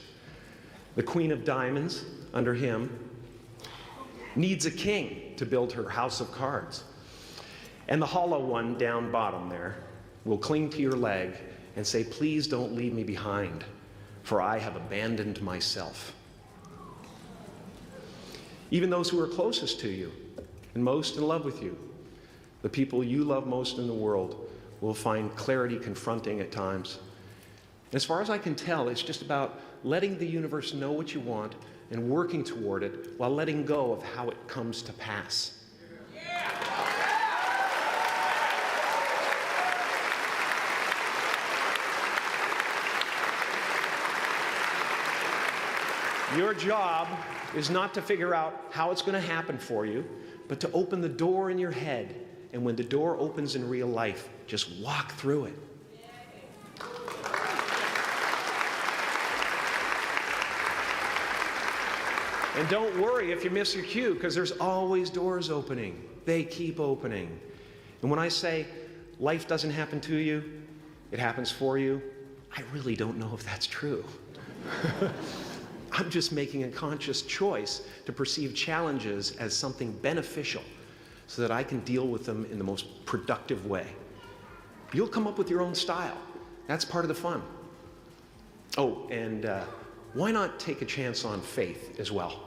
The Queen of Diamonds, under him, needs a king to build her house of cards. And the hollow one down bottom there will cling to your leg and say, please don't leave me behind, for I have abandoned myself. Even those who are closest to you and most in love with you, the people you love most in the world, will find clarity confronting at times. As far as I can tell, it's just about letting the universe know what you want and working toward it while letting go of how it comes to pass. Your job is not to figure out how it's going to happen for you, but to open the door in your head. And when the door opens in real life, just walk through it. And don't worry if you miss your cue, because there's always doors opening. They keep opening. And when I say life doesn't happen to you, it happens for you, I really don't know if that's true. I'm just making a conscious choice to perceive challenges as something beneficial, so that I can deal with them in the most productive way. You'll come up with your own style. That's part of the fun. Oh, and why not take a chance on faith as well?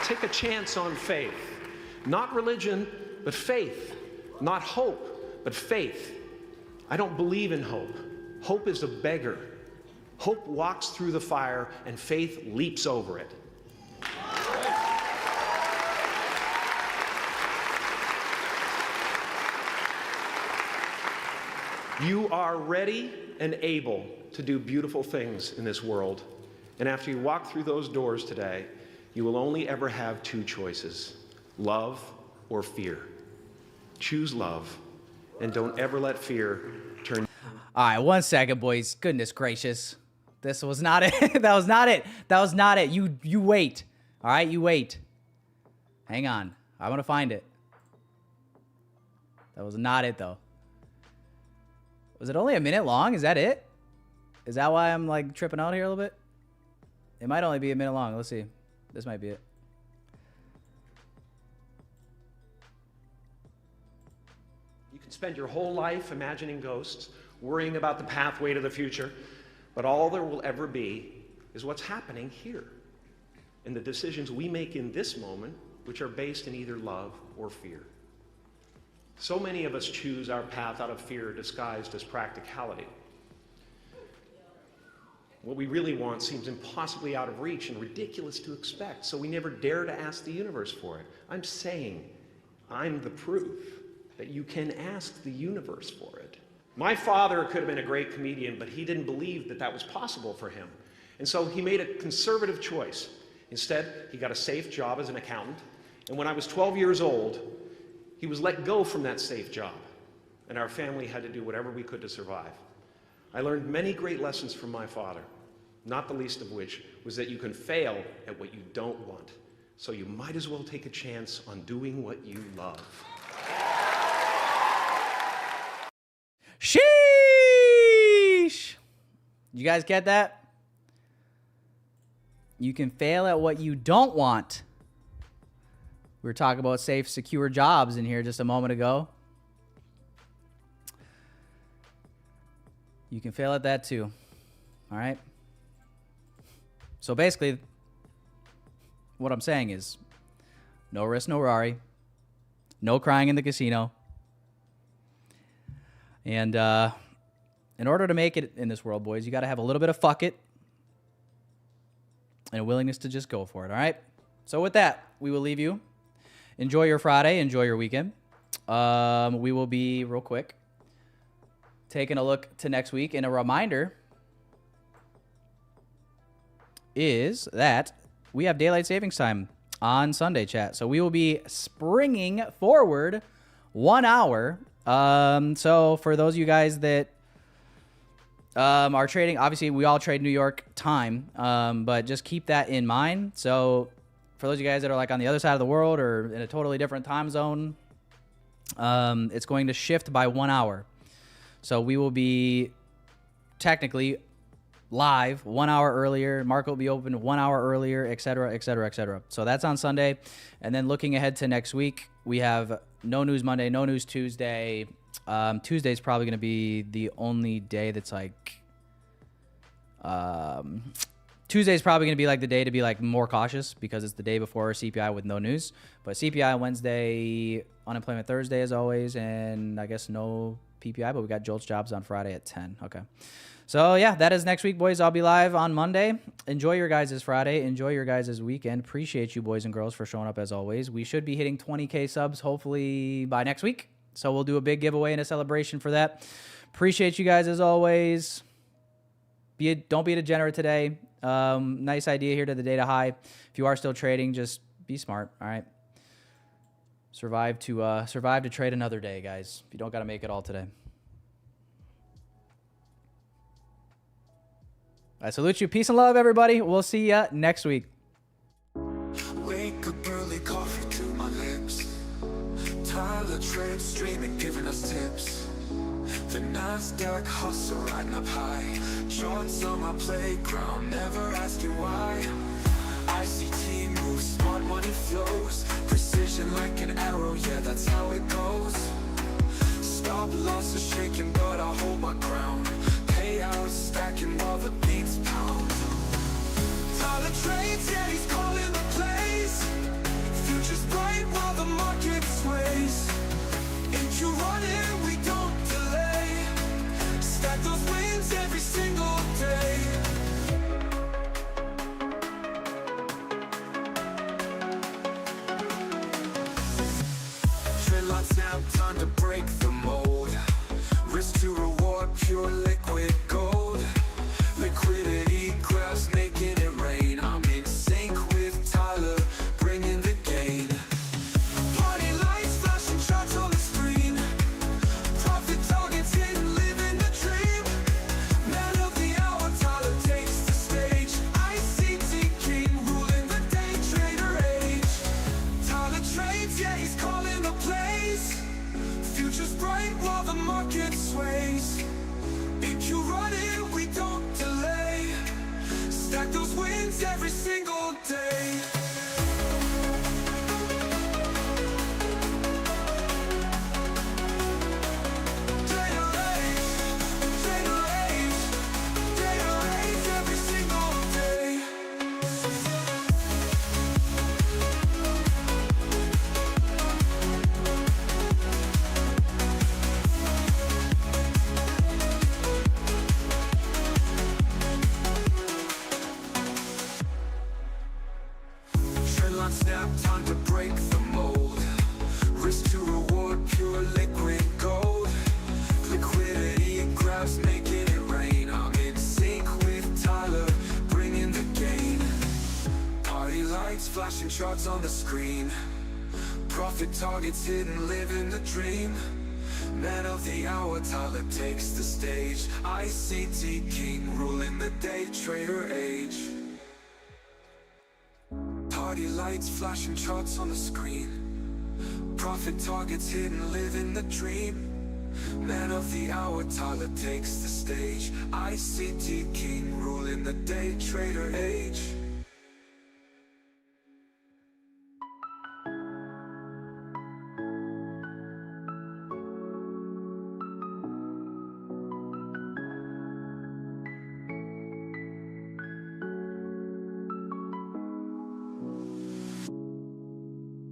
Take a chance on faith. Not religion, but faith. Not hope, but faith. I don't believe in hope. Hope is a beggar. Hope walks through the fire, and faith leaps over it. You are ready and able to do beautiful things in this world. And after you walk through those doors today, you will only ever have two choices: love or fear. Choose love, and don't ever let fear turn. All right, 1 second, boys. Goodness gracious. This was not it. That was not it. That was not it. You wait. All right, you wait. Hang on. I want to find it. That was not it, though. Was it only a minute long? Is that it? Is that why I'm, like, tripping out here a little bit? It might only be a minute long. Let's see. This might be it. You can spend your whole life imagining ghosts, worrying about the pathway to the future, but all there will ever be is what's happening here, and the decisions we make in this moment, which are based in either love or fear. So many of us choose our path out of fear disguised as practicality. What we really want seems impossibly out of reach and ridiculous to expect, so we never dare to ask the universe for it. I'm saying I'm the proof that you can ask the universe for it. My father could have been a great comedian, but he didn't believe that that was possible for him. And so he made a conservative choice. Instead, he got a safe job as an accountant. And when I was 12 years old, he was let go from that safe job. And our family had to do whatever we could to survive. I learned many great lessons from my father, not the least of which was that you can fail at what you don't want. So you might as well take a chance on doing what you love. Sheesh! You guys get that? You can fail at what you don't want. We were talking about safe, secure jobs in here just a moment ago. You can fail at that too. All right? So basically, what I'm saying is no risk, no Rari. No crying in the casino. And in order to make it in this world, boys, you got to have a little bit of fuck it and a willingness to just go for it, all right? So with that, we will leave you. Enjoy your Friday. Enjoy your weekend. We will be, real quick, taking a look to next week. And a reminder is that we have daylight savings time on Sunday, chat. So we will be springing forward 1 hour. So for those of you guys that are trading, obviously we all trade New York time, but just keep that in mind. So for those of you guys that are like on the other side of the world or in a totally different time zone, it's going to shift by 1 hour. So we will be technically live 1 hour earlier. Market will be open 1 hour earlier, et cetera, et cetera, et cetera. So that's on Sunday. And then looking ahead to next week, we have no news Monday, no news Tuesday. Tuesday's probably going to be the only day that's like... Tuesday's probably going to be like the day to be like more cautious because it's the day before CPI with no news. But CPI Wednesday, unemployment Thursday as always, and I guess no PPI, but we got JOLTS jobs on Friday at 10. Okay. So yeah, that is next week, boys. I'll be live on Monday. Enjoy your guys' Friday. Enjoy your guys' weekend. Appreciate you, boys and girls, for showing up as always. We should be hitting 20K subs hopefully by next week. So we'll do a big giveaway and a celebration for that. Appreciate you guys as always. Don't be a degenerate today. Nice idea here to the data high. If you are still trading, just be smart. All right. Survive to trade another day, guys. You don't got to make it all today. I salute you. Peace and love, everybody. We'll see ya next week. Wake up early, coffee to my lips. Tyler Trade streaming, giving us tips. The NASDAQ hustle riding up high. Charts on my playground, never asking why. ICT moves, smart money flows. Precision like an arrow, yeah, that's how it goes. Stop loss is shaking, but I hold my ground. Payouts stacking while the beats pound. Tyler trades, yeah, he's calling the plays. Future's bright while the market sways. If you run it, we don't delay. Stack those wins every single day. Trade now, time to break the mold. Risk to reward, pure liquid gold. Liquidity grabs, making it rain. I'm in sync with Tyler, bringing the gain. Party lights, flashing charts on the screen. Profit targets hidden, living the dream. Man of the hour, Tyler takes the stage. ICT king, ruling the day trader age. Tyler trades, yeah, he's calling the plays. Future's bright while the market sways. If you run it, we don't delay. Stack those wins every single day. Trader age, every single day. Trendline snap, time to break the mold. Risk to reward, pure liquid gold. Liquidity it grabs, making it rain. I'm in sync with Tyler, bringing the gain. Party lights, flashing charts on the screen. Profit targets hidden, living the dream. Man of the hour, Tyler takes the stage. ICT king, ruling the day trader age. Party lights, flashing charts on the screen. Profit targets hidden, living the dream. Man of the hour, Tyler takes the stage. ICT king, ruling the day trader age.